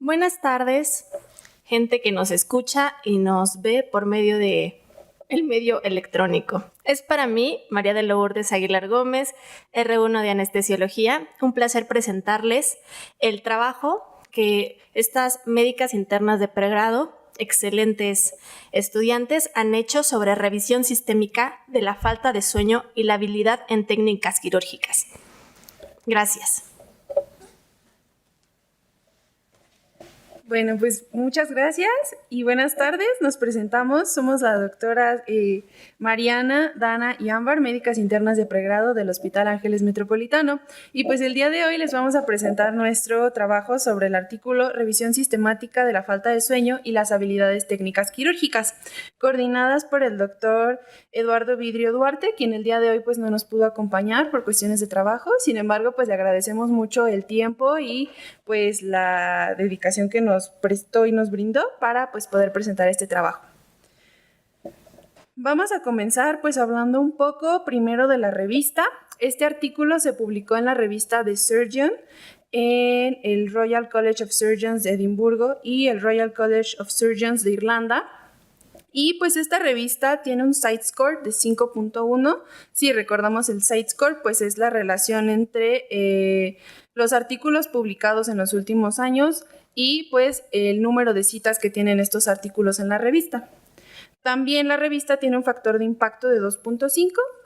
Buenas tardes, gente que nos escucha y nos ve por medio de el medio electrónico. Es para mí, María de Lourdes Aguilar Gómez, R1 de Anestesiología, un placer presentarles el trabajo que estas médicas internas de pregrado, excelentes estudiantes, han hecho sobre revisión sistémica de la falta de sueño y la habilidad en técnicas quirúrgicas. Gracias. Bueno, pues muchas gracias y buenas tardes. Nos presentamos, somos la doctora Mariana, Dana y Ámbar, médicas internas de pregrado del Hospital Ángeles Metropolitano. Y pues el día de hoy les vamos a presentar nuestro trabajo sobre el artículo Revisión sistemática de la falta de sueño y las habilidades técnicas quirúrgicas, coordinadas por el doctor Eduardo Vidrio Duarte, quien el día de hoy pues no nos pudo acompañar por cuestiones de trabajo. Sin embargo, pues le agradecemos mucho el tiempo y pues la dedicación que nos prestó y nos brindó para pues poder presentar este trabajo. Vamos a comenzar pues hablando un poco primero de la revista. Este artículo se publicó en la revista The Surgeon en el Royal College of Surgeons de Edimburgo y el Royal College of Surgeons de Irlanda. Y pues esta revista tiene un Site Score de 5.1. Si recordamos el Site Score, pues es la relación entre los artículos publicados en los últimos años y pues el número de citas que tienen estos artículos en la revista. También la revista tiene un factor de impacto de 2.5,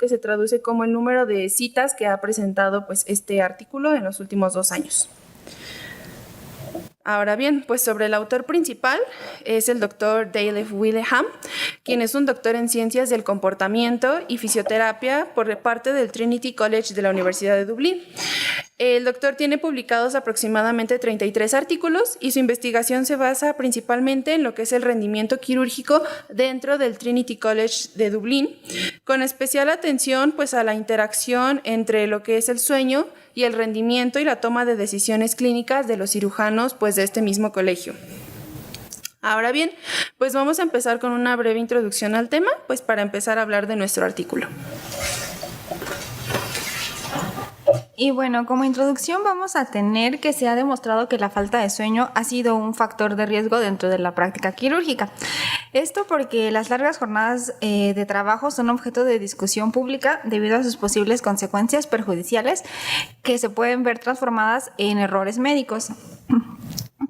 que se traduce como el número de citas que ha presentado pues este artículo en los últimos 2 años. Ahora bien, pues sobre el autor principal es el doctor Dale Willingham, quien es un doctor en ciencias del comportamiento y fisioterapia por parte del Trinity College de la Universidad de Dublín. El doctor tiene publicados aproximadamente 33 artículos y su investigación se basa principalmente en lo que es el rendimiento quirúrgico dentro del Trinity College de Dublín, con especial atención pues a la interacción entre lo que es el sueño y el rendimiento y la toma de decisiones clínicas de los cirujanos pues de este mismo colegio. Ahora bien, pues vamos a empezar con una breve introducción al tema, pues para empezar a hablar de nuestro artículo. Y bueno, como introducción vamos a tener que se ha demostrado que la falta de sueño ha sido un factor de riesgo dentro de la práctica quirúrgica. Esto porque las largas jornadas de trabajo son objeto de discusión pública debido a sus posibles consecuencias perjudiciales que se pueden ver transformadas en errores médicos.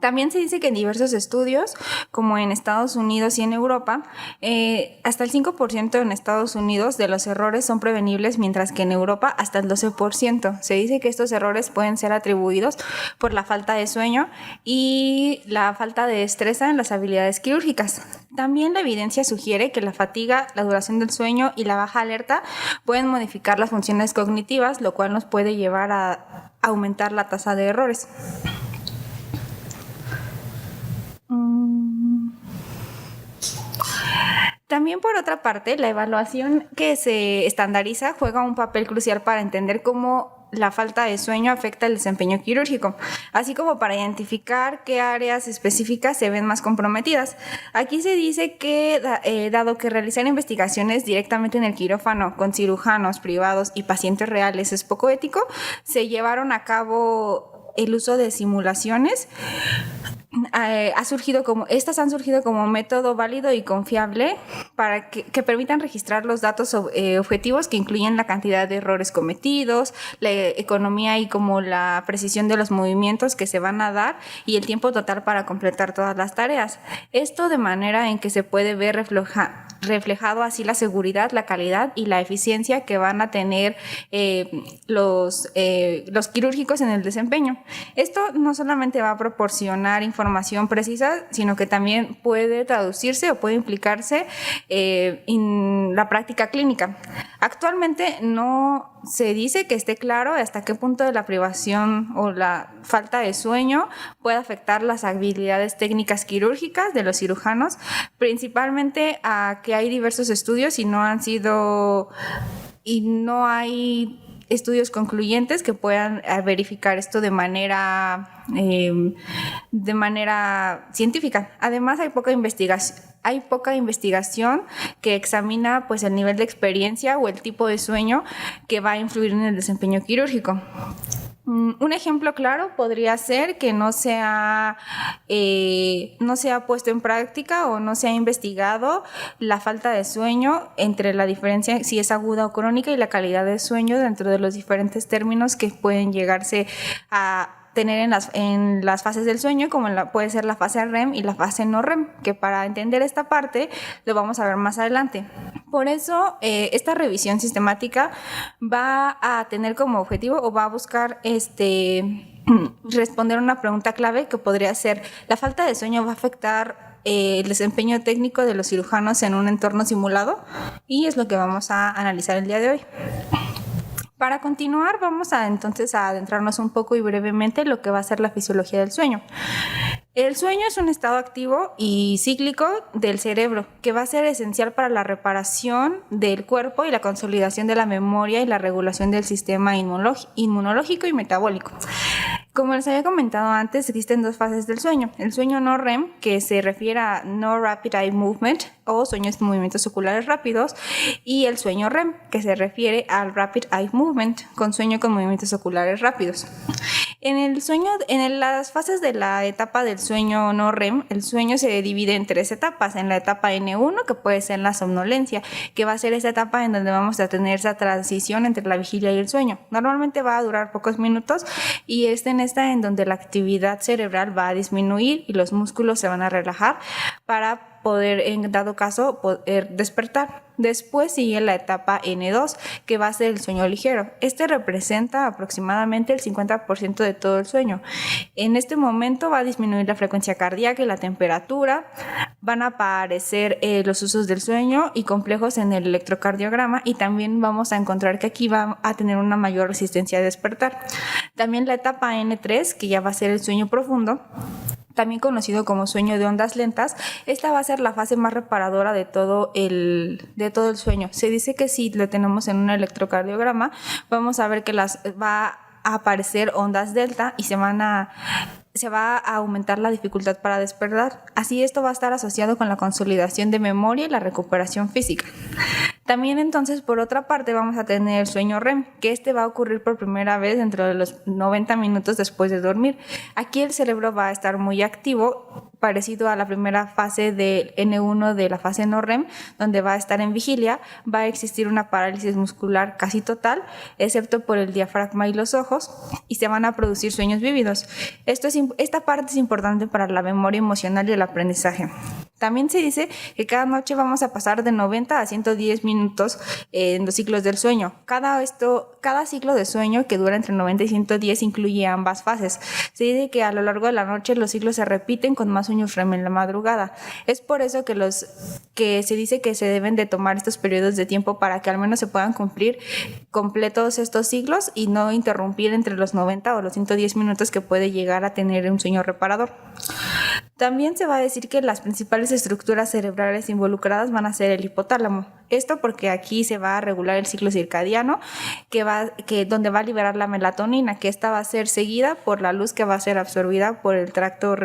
También se dice que en diversos estudios, como en Estados Unidos y en Europa, hasta el 5% en Estados Unidos de los errores son prevenibles, mientras que en Europa hasta el 12%. Se dice que estos errores pueden ser atribuidos por la falta de sueño y la falta de destreza en las habilidades quirúrgicas. También la evidencia sugiere que la fatiga, la duración del sueño y la baja alerta pueden modificar las funciones cognitivas, lo cual nos puede llevar a aumentar la tasa de errores. También, por otra parte, la evaluación que se estandariza juega un papel crucial para entender cómo la falta de sueño afecta el desempeño quirúrgico, así como para identificar qué áreas específicas se ven más comprometidas. Aquí se dice que, dado que realizar investigaciones directamente en el quirófano con cirujanos privados y pacientes reales es poco ético, se llevaron a cabo el uso de simulaciones. Estas han surgido como método válido y confiable para que permitan registrar los datos objetivos que incluyen la cantidad de errores cometidos, la economía y como la precisión de los movimientos que se van a dar y el tiempo total para completar todas las tareas. Esto de manera en que se puede ver reflejado así la seguridad, la calidad y la eficiencia que van a tener los quirúrgicos en el desempeño. Esto no solamente va a proporcionar información precisa, sino que también puede traducirse o puede implicarse en la práctica clínica. Actualmente no se dice que esté claro hasta qué punto de la privación o la falta de sueño puede afectar las habilidades técnicas quirúrgicas de los cirujanos, principalmente a que hay diversos estudios y no hay estudios concluyentes que puedan verificar esto de manera científica. Además, hay poca investigación que examina pues el nivel de experiencia o el tipo de sueño que va a influir en el desempeño quirúrgico. Un ejemplo claro podría ser que no se ha puesto en práctica o no se ha investigado la falta de sueño entre la diferencia si es aguda o crónica y la calidad de sueño dentro de los diferentes términos que pueden llegarse a tener en las fases del sueño, como puede ser la fase REM y la fase no REM, que para entender esta parte lo vamos a ver más adelante. Por eso, esta revisión sistemática va a tener como objetivo o va a buscar responder una pregunta clave que podría ser: ¿la falta de sueño va a afectar el desempeño técnico de los cirujanos en un entorno simulado? Y es lo que vamos a analizar el día de hoy. Para continuar, vamos entonces a adentrarnos un poco y brevemente en lo que va a ser la fisiología del sueño. El sueño es un estado activo y cíclico del cerebro que va a ser esencial para la reparación del cuerpo y la consolidación de la memoria y la regulación del sistema inmunológico y metabólico. Como les había comentado antes, existen dos fases del sueño. El sueño no REM, que se refiere a No Rapid Eye Movement o sueños de movimientos oculares rápidos, y el sueño REM, que se refiere al Rapid Eye Movement, con sueño con movimientos oculares rápidos. En las fases de la etapa del sueño no REM, el sueño se divide en tres etapas. En la etapa N1, que puede ser la somnolencia, que va a ser esa etapa en donde vamos a tener esa transición entre la vigilia y el sueño. Normalmente va a durar pocos minutos y en donde la actividad cerebral va a disminuir y los músculos se van a relajar para poder, en dado caso, poder despertar. Después sigue la etapa N2, que va a ser el sueño ligero. Este representa aproximadamente el 50% de todo el sueño. En este momento va a disminuir la frecuencia cardíaca y la temperatura, van a aparecer los usos del sueño y complejos en el electrocardiograma, y también vamos a encontrar que aquí va a tener una mayor resistencia a despertar. También la etapa N3, que ya va a ser el sueño profundo, también conocido como sueño de ondas lentas. Esta va a ser la fase más reparadora de todo el sueño. Se dice que si lo tenemos en un electrocardiograma, vamos a ver que va a aparecer ondas delta y se va a aumentar la dificultad para despertar. Así, esto va a estar asociado con la consolidación de memoria y la recuperación física. También entonces, por otra parte, vamos a tener el sueño REM, que va a ocurrir por primera vez dentro de los 90 minutos después de dormir. Aquí el cerebro va a estar muy activo, parecido a la primera fase del N1 de la fase no REM, donde va a estar en vigilia. Va a existir una parálisis muscular casi total, excepto por el diafragma y los ojos, y se van a producir sueños vívidos. Esta parte es importante para la memoria emocional y el aprendizaje. También se dice que cada noche vamos a pasar de 90 a 110 minutos en los ciclos del sueño. Cada ciclo de sueño, que dura entre 90 y 110, incluye ambas fases. Se dice que a lo largo de la noche los ciclos se repiten con más sueños REM en la madrugada. Es por eso que se dice que se deben de tomar estos periodos de tiempo para que al menos se puedan cumplir completos estos ciclos y no interrumpir entre los 90 o los 110 minutos que puede llegar a tener un sueño reparador. También se va a decir que las principales estructuras cerebrales involucradas van a ser el hipotálamo. Esto porque aquí se va a regular el ciclo circadiano, donde va a liberar la melatonina, que esta va a ser seguida por la luz que va a ser absorbida por el tracto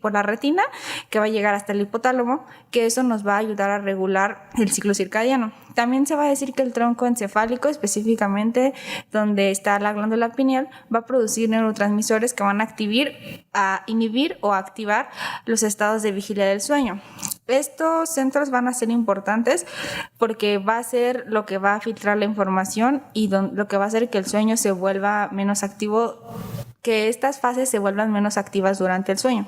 por la retina, que va a llegar hasta el hipotálamo, que eso nos va a ayudar a regular el ciclo circadiano. También se va a decir que el tronco encefálico, específicamente donde está la glándula pineal, va a producir neurotransmisores que van a inhibir o activar los estados de vigilia del sueño. Estos centros van a ser importantes porque va a ser lo que va a filtrar la información y lo que va a hacer que el sueño se vuelva menos activo, que estas fases se vuelvan menos activas durante el sueño.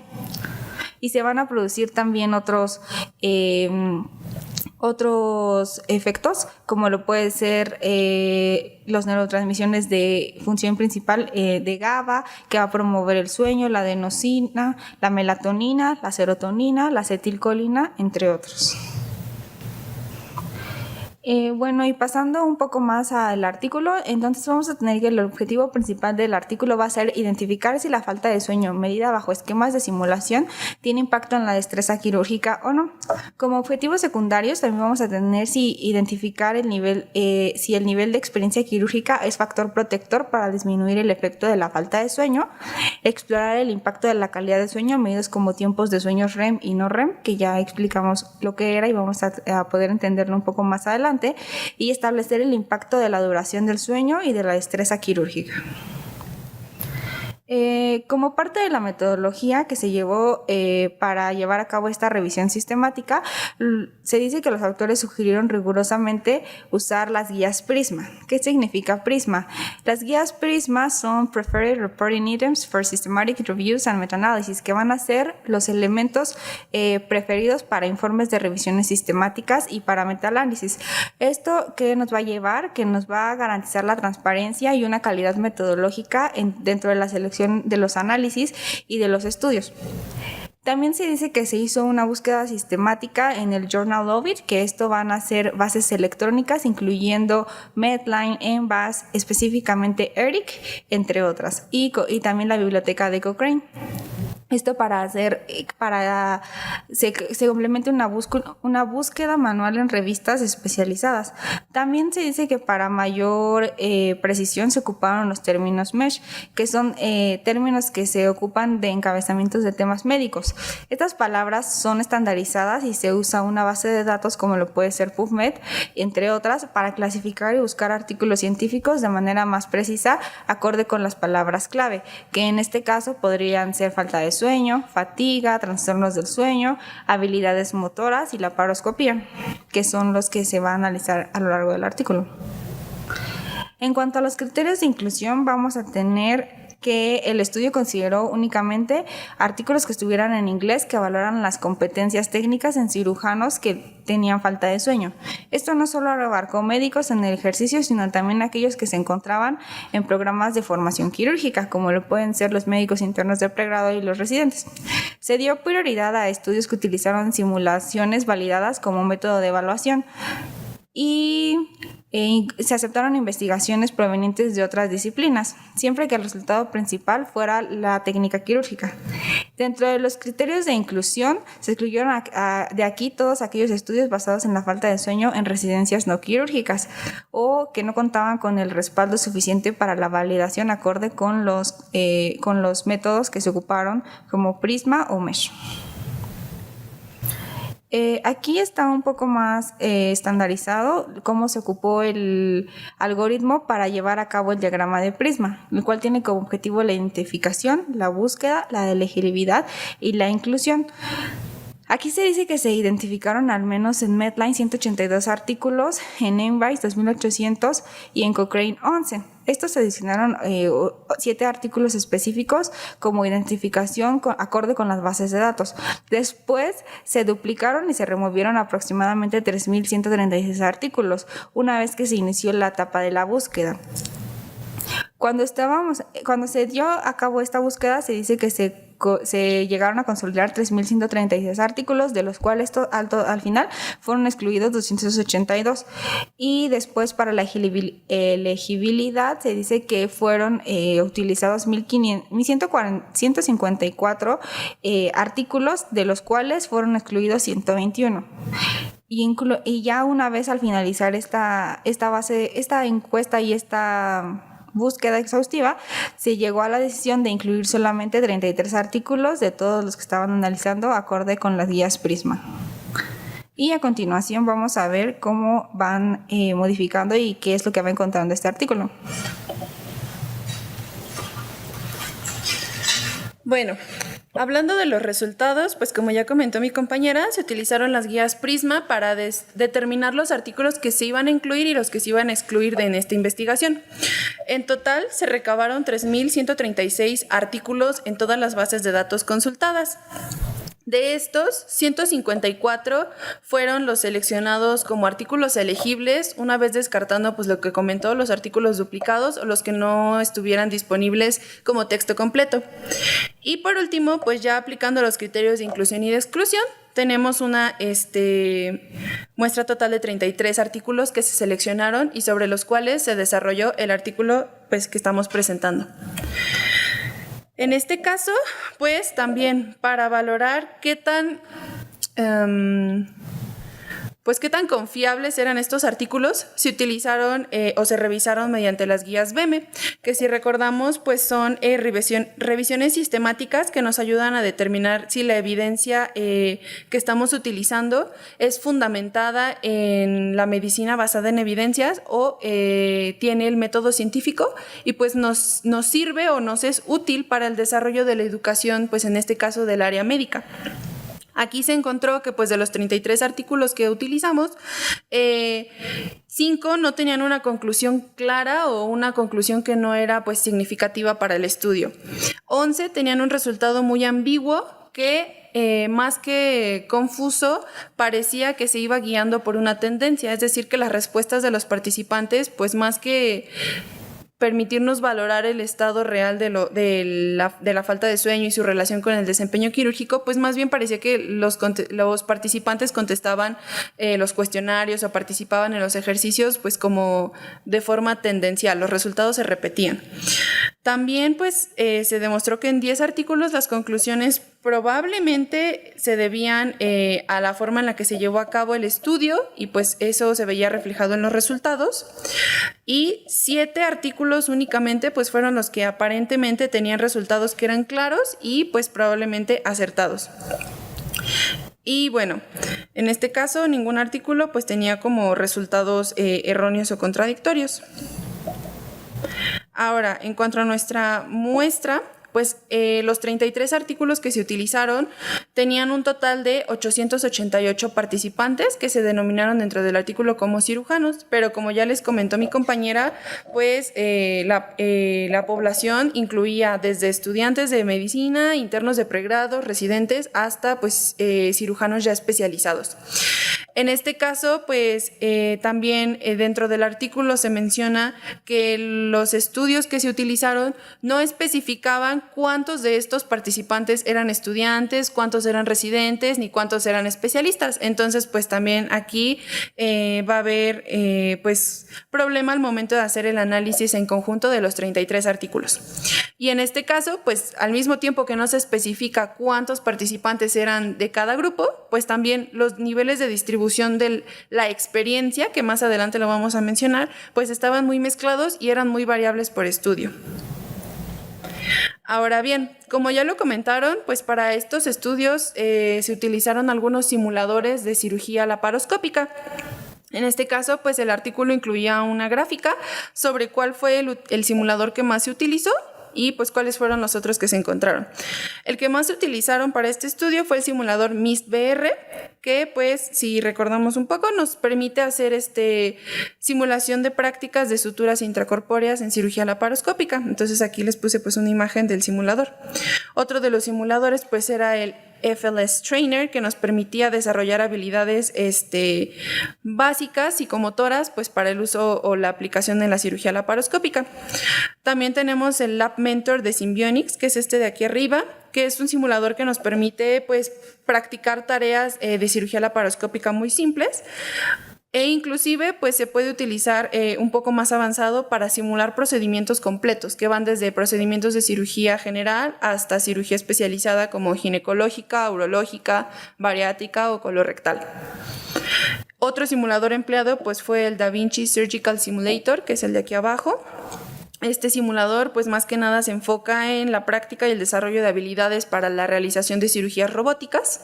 Y se van a producir también otros efectos, como lo puede ser los neurotransmisiones de función principal de GABA, que va a promover el sueño, la adenosina, la melatonina, la serotonina, la acetilcolina, entre otros. Y pasando un poco más al artículo, entonces vamos a tener que el objetivo principal del artículo va a ser identificar si la falta de sueño medida bajo esquemas de simulación tiene impacto en la destreza quirúrgica o no. Como objetivos secundarios también vamos a tener identificar si el nivel de experiencia quirúrgica es factor protector para disminuir el efecto de la falta de sueño, explorar el impacto de la calidad de sueño medidos como tiempos de sueños REM y no REM, que ya explicamos lo que era y vamos a poder entenderlo un poco más adelante, y establecer el impacto de la duración del sueño y de la destreza quirúrgica. Como parte de la metodología que se llevó para llevar a cabo esta revisión sistemática, se dice que los autores sugirieron rigurosamente usar las guías Prisma. ¿Qué significa Prisma? Las guías Prisma son Preferred Reporting Items for Systematic Reviews and Meta-Analysis, que van a ser los elementos preferidos para informes de revisiones sistemáticas y para meta-análisis. ¿Esto qué nos va a llevar? Que nos va a garantizar la transparencia y una calidad metodológica dentro de la selección de los análisis y de los estudios. También se dice que se hizo una búsqueda sistemática en el Journal of It, que esto van a ser bases electrónicas incluyendo Medline, Embase, específicamente ERIC, entre otras, y también la biblioteca de Cochrane. Esto se complementa una búsqueda manual en revistas especializadas. También se dice que para mayor precisión se ocuparon los términos MESH, que son términos que se ocupan de encabezamientos de temas médicos. Estas palabras son estandarizadas y se usa una base de datos como lo puede ser PubMed, entre otras, para clasificar y buscar artículos científicos de manera más precisa, acorde con las palabras clave, que en este caso podrían ser falta de sueño, fatiga, trastornos del sueño, habilidades motoras y la paroscopía, que son los que se va a analizar a lo largo del artículo. En cuanto a los criterios de inclusión, vamos a tener que el estudio consideró únicamente artículos que estuvieran en inglés que valoran las competencias técnicas en cirujanos que tenían falta de sueño. Esto no solo abarcó médicos en el ejercicio, sino también aquellos que se encontraban en programas de formación quirúrgica, como lo pueden ser los médicos internos de pregrado y los residentes. Se dio prioridad a estudios que utilizaron simulaciones validadas como método de evaluación y se aceptaron investigaciones provenientes de otras disciplinas, siempre que el resultado principal fuera la técnica quirúrgica. Dentro de los criterios de inclusión, se excluyeron de aquí todos aquellos estudios basados en la falta de sueño en residencias no quirúrgicas o que no contaban con el respaldo suficiente para la validación acorde con los métodos que se ocuparon como Prisma o MESH. Aquí está un poco más estandarizado cómo se ocupó el algoritmo para llevar a cabo el diagrama de Prisma, el cual tiene como objetivo la identificación, la búsqueda, la elegibilidad y la inclusión. Aquí se dice que se identificaron al menos en Medline 182 artículos, en Embase 2800 y en Cochrane 11. Estos se adicionaron 7 artículos específicos como identificación acorde con las bases de datos. Después se duplicaron y se removieron aproximadamente 3.136 artículos una vez que se inició la etapa de la búsqueda. Cuando se dio a cabo esta búsqueda, se dice que se llegaron a consolidar 3.136 artículos, de los cuales al final fueron excluidos 282. Y después para la elegibilidad se dice que fueron utilizados 1.154 artículos, de los cuales fueron excluidos 121. Y ya una vez al finalizar esta encuesta y esta búsqueda exhaustiva, se llegó a la decisión de incluir solamente 33 artículos de todos los que estaban analizando acorde con las guías Prisma. Y a continuación vamos a ver cómo van modificando y qué es lo que va encontrando este artículo. Bueno, hablando de los resultados, pues como ya comentó mi compañera, se utilizaron las guías Prisma para determinar los artículos que se iban a incluir y los que se iban a excluir en esta investigación. En total se recabaron 3.136 artículos en todas las bases de datos consultadas. De estos, 154 fueron los seleccionados como artículos elegibles, una vez descartando pues lo que comentó, los artículos duplicados o los que no estuvieran disponibles como texto completo. Y por último, pues ya aplicando los criterios de inclusión y de exclusión, tenemos una muestra total de 33 artículos que se seleccionaron y sobre los cuales se desarrolló el artículo pues, que estamos presentando. En este caso, pues también para valorar qué tan pues qué tan confiables eran estos artículos, se utilizaron o se revisaron mediante las guías BEME, que si recordamos pues son revisiones sistemáticas que nos ayudan a determinar si la evidencia que estamos utilizando es fundamentada en la medicina basada en evidencias o tiene el método científico y pues nos sirve o nos es útil para el desarrollo de la educación, pues en este caso del área médica. Aquí se encontró que pues de los 33 artículos que utilizamos, 5 no tenían una conclusión clara o una conclusión que no era pues significativa para el estudio. 11 tenían un resultado muy ambiguo que más que confuso, parecía que se iba guiando por una tendencia, es decir, que las respuestas de los participantes, pues más que permitirnos valorar el estado real de la falta de sueño y su relación con el desempeño quirúrgico, pues más bien parecía que los participantes contestaban los cuestionarios o participaban en los ejercicios pues como de forma tendencial, los resultados se repetían. También pues se demostró que en 10 artículos las conclusiones probablemente se debían a la forma en la que se llevó a cabo el estudio y pues eso se veía reflejado en los resultados, y 7 artículos únicamente pues fueron los que aparentemente tenían resultados que eran claros y pues probablemente acertados. Y bueno, en este caso ningún artículo pues tenía como resultados erróneos o contradictorios. Ahora, en cuanto a nuestra muestra, pues los 33 artículos que se utilizaron tenían un total de 888 participantes que se denominaron dentro del artículo como cirujanos, pero como ya les comentó mi compañera, pues la población incluía desde estudiantes de medicina, internos de pregrado, residentes, hasta pues cirujanos ya especializados. En este caso, pues también dentro del artículo se menciona que los estudios que se utilizaron no especificaban cuántos de estos participantes eran estudiantes, cuántos eran residentes, ni cuántos eran especialistas. Entonces, pues también aquí va a haber pues problema al momento de hacer el análisis en conjunto de los 33 artículos. Y en este caso, pues al mismo tiempo que no se especifica cuántos participantes eran de cada grupo, pues también los niveles de distribución de la experiencia, que más adelante lo vamos a mencionar, pues estaban muy mezclados y eran muy variables por estudio. Ahora bien, como ya lo comentaron, pues para estos estudios se utilizaron algunos simuladores de cirugía laparoscópica. En este caso, pues el artículo incluía una gráfica sobre cuál fue el simulador que más se utilizó y pues cuáles fueron los otros que se encontraron. El que más se utilizaron para este estudio fue el simulador MIST-BR, que pues si recordamos un poco nos permite hacer simulación de prácticas de suturas intracorpóreas en cirugía laparoscópica. Entonces aquí les puse pues una imagen del simulador. Otro de los simuladores pues era el FLS Trainer, que nos permitía desarrollar habilidades básicas psicomotoras pues para el uso o la aplicación en la cirugía laparoscópica. También tenemos el Lab Mentor de Symbionics, que es de aquí arriba, que es un simulador que nos permite pues practicar tareas de cirugía laparoscópica muy simples. E inclusive pues se puede utilizar un poco más avanzado para simular procedimientos completos que van desde procedimientos de cirugía general hasta cirugía especializada como ginecológica, urológica, bariátrica o colorectal. Otro simulador empleado pues fue el DaVinci Surgical Simulator, que es el de aquí abajo. Este simulador pues más que nada se enfoca en la práctica y el desarrollo de habilidades para la realización de cirugías robóticas.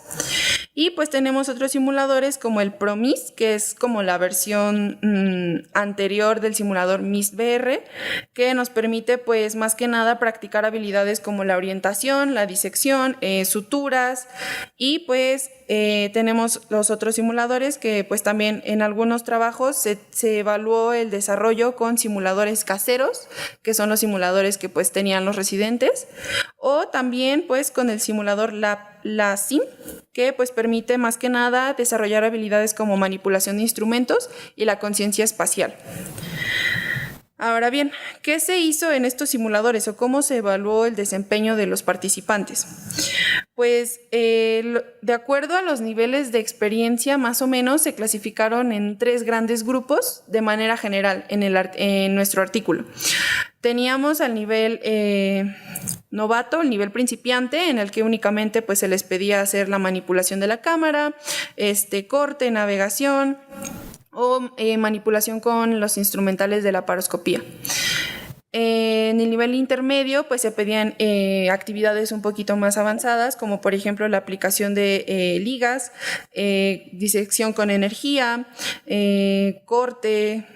Y pues tenemos otros simuladores como el ProMIS, que es como la versión anterior del simulador MIST-BR, que nos permite pues más que nada practicar habilidades como la orientación, la disección, suturas, y pues tenemos los otros simuladores que pues también en algunos trabajos se evaluó el desarrollo con simuladores caseros, que son los simuladores que pues tenían los residentes, o también pues con el simulador LASIM, que pues permite más que nada desarrollar habilidades como manipulación de instrumentos y la conciencia espacial. Ahora bien, ¿qué se hizo en estos simuladores o cómo se evaluó el desempeño de los participantes? Pues de acuerdo a los niveles de experiencia, más o menos se clasificaron en 3 grandes grupos de manera general en nuestro artículo. Teníamos al nivel novato, el nivel principiante, en el que únicamente pues se les pedía hacer la manipulación de la cámara, corte, navegación o manipulación con los instrumentales de la paroscopía. En el nivel intermedio pues se pedían actividades un poquito más avanzadas, como por ejemplo la aplicación de ligas, disección con energía, corte,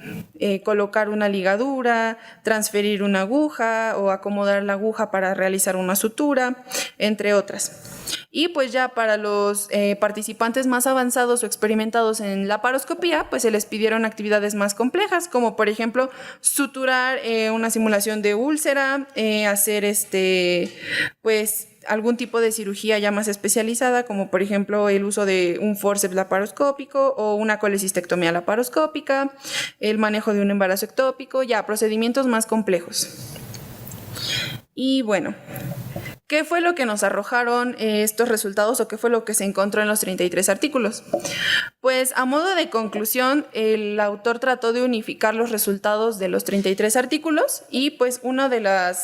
colocar una ligadura, transferir una aguja o acomodar la aguja para realizar una sutura, entre otras. Y pues ya para los participantes más avanzados o experimentados en la paroscopía, pues se les pidieron actividades más complejas, como por ejemplo suturar una simulación de úlcera, hacer pues algún tipo de cirugía ya más especializada, como por ejemplo el uso de un forceps laparoscópico o una colecistectomía laparoscópica, el manejo de un embarazo ectópico, ya procedimientos más complejos. Y bueno, ¿qué fue lo que nos arrojaron estos resultados o qué fue lo que se encontró en los 33 artículos? Pues a modo de conclusión, el autor trató de unificar los resultados de los 33 artículos y pues uno de los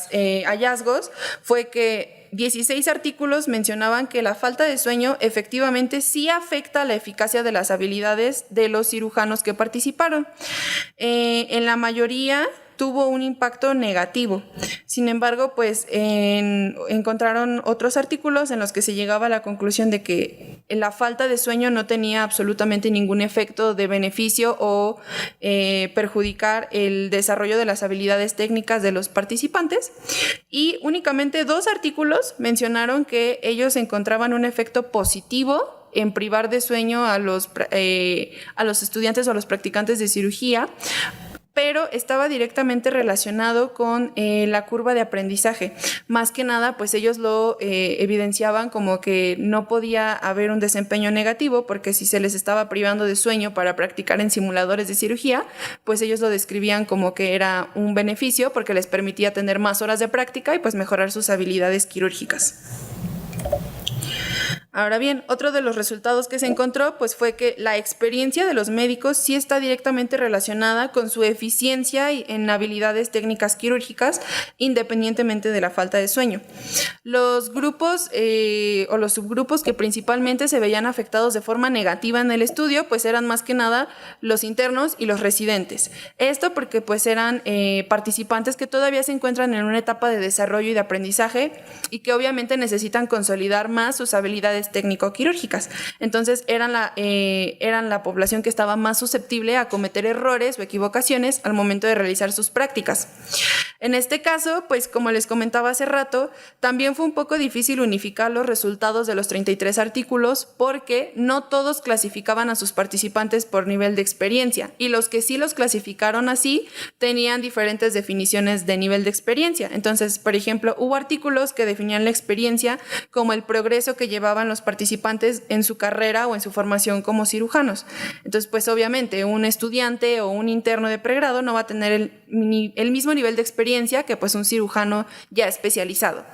hallazgos fue que 16 artículos mencionaban que la falta de sueño efectivamente sí afecta la eficacia de las habilidades de los cirujanos que participaron. En la mayoría tuvo un impacto negativo. Sin embargo, pues encontraron otros artículos en los que se llegaba a la conclusión de que la falta de sueño no tenía absolutamente ningún efecto de beneficio o perjudicar el desarrollo de las habilidades técnicas de los participantes. Y únicamente 2 artículos mencionaron que ellos encontraban un efecto positivo en privar de sueño a los estudiantes o a los practicantes de cirugía, pero estaba directamente relacionado con la curva de aprendizaje. Más que nada, pues ellos lo evidenciaban como que no podía haber un desempeño negativo, porque si se les estaba privando de sueño para practicar en simuladores de cirugía, pues ellos lo describían como que era un beneficio porque les permitía tener más horas de práctica y pues mejorar sus habilidades quirúrgicas. Ahora bien, otro de los resultados que se encontró pues fue que la experiencia de los médicos sí está directamente relacionada con su eficiencia en habilidades técnicas quirúrgicas, independientemente de la falta de sueño. Los grupos o los subgrupos que principalmente se veían afectados de forma negativa en el estudio pues eran más que nada los internos y los residentes. Esto porque pues eran participantes que todavía se encuentran en una etapa de desarrollo y de aprendizaje y que obviamente necesitan consolidar más sus habilidades técnico-quirúrgicas. Entonces eran la población que estaba más susceptible a cometer errores o equivocaciones al momento de realizar sus prácticas. En este caso, pues como les comentaba hace rato, también fue un poco difícil unificar los resultados de los 33 artículos porque no todos clasificaban a sus participantes por nivel de experiencia y los que sí los clasificaron así tenían diferentes definiciones de nivel de experiencia. Entonces, por ejemplo, hubo artículos que definían la experiencia como el progreso que llevaban los participantes en su carrera o en su formación como cirujanos. Entonces, pues obviamente un estudiante o un interno de pregrado no va a tener el mismo nivel de experiencia que pues un cirujano ya especializado.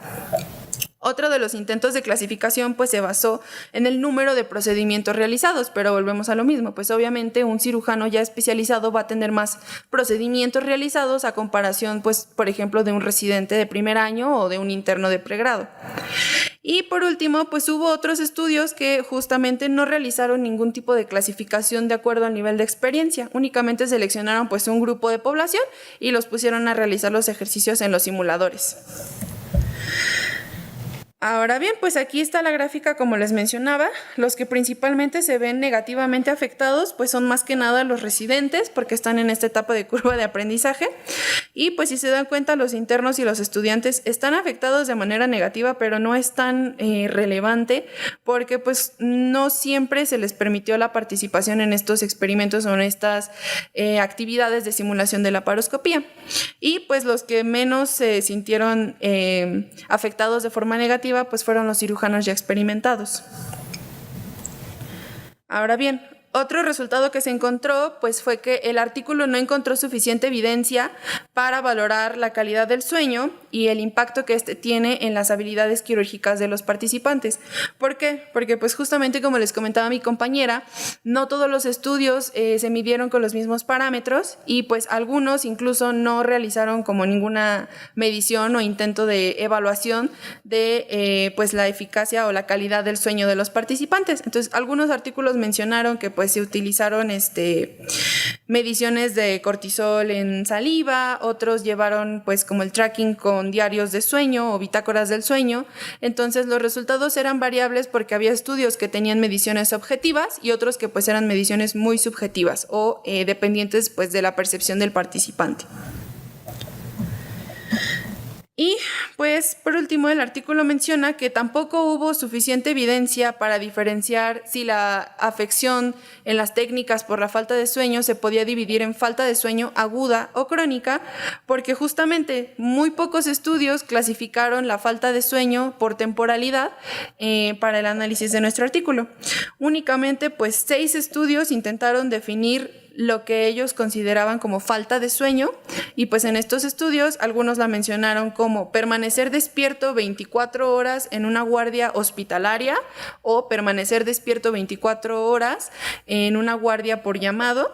Otro de los intentos de clasificación pues se basó en el número de procedimientos realizados, pero volvemos a lo mismo, pues obviamente un cirujano ya especializado va a tener más procedimientos realizados a comparación pues por ejemplo de un residente de primer año o de un interno de pregrado. Y por último, pues hubo otros estudios que justamente no realizaron ningún tipo de clasificación de acuerdo al nivel de experiencia, únicamente seleccionaron pues un grupo de población y los pusieron a realizar los ejercicios en los simuladores. Ahora bien, pues aquí está la gráfica como les mencionaba. Los que principalmente se ven negativamente afectados pues son más que nada los residentes porque están en esta etapa de curva de aprendizaje y pues si se dan cuenta los internos y los estudiantes están afectados de manera negativa, pero no es tan relevante porque pues no siempre se les permitió la participación en estos experimentos o en estas actividades de simulación de la paroscopía. Y pues los que menos se sintieron afectados de forma negativa pues fueron los cirujanos ya experimentados. Ahora bien, Otro resultado que se encontró pues fue que el artículo no encontró suficiente evidencia para valorar la calidad del sueño y el impacto que este tiene en las habilidades quirúrgicas de los participantes. ¿Por qué? Porque pues justamente como les comentaba mi compañera, no todos los estudios se midieron con los mismos parámetros y pues algunos incluso no realizaron como ninguna medición o intento de evaluación de pues la eficacia o la calidad del sueño de los participantes. Entonces algunos artículos mencionaron que pues se utilizaron mediciones de cortisol en saliva, otros llevaron pues como el tracking con diarios de sueño o bitácoras del sueño. Entonces los resultados eran variables porque había estudios que tenían mediciones objetivas y otros que pues eran mediciones muy subjetivas o dependientes pues de la percepción del participante. Y pues por último el artículo menciona que tampoco hubo suficiente evidencia para diferenciar si la afección en las técnicas por la falta de sueño se podía dividir en falta de sueño aguda o crónica, porque justamente muy pocos estudios clasificaron la falta de sueño por temporalidad para el análisis de nuestro artículo. Únicamente pues 6 estudios intentaron definir lo que ellos consideraban como falta de sueño y pues en estos estudios algunos la mencionaron como permanecer despierto 24 horas en una guardia hospitalaria o permanecer despierto 24 horas en una guardia por llamado.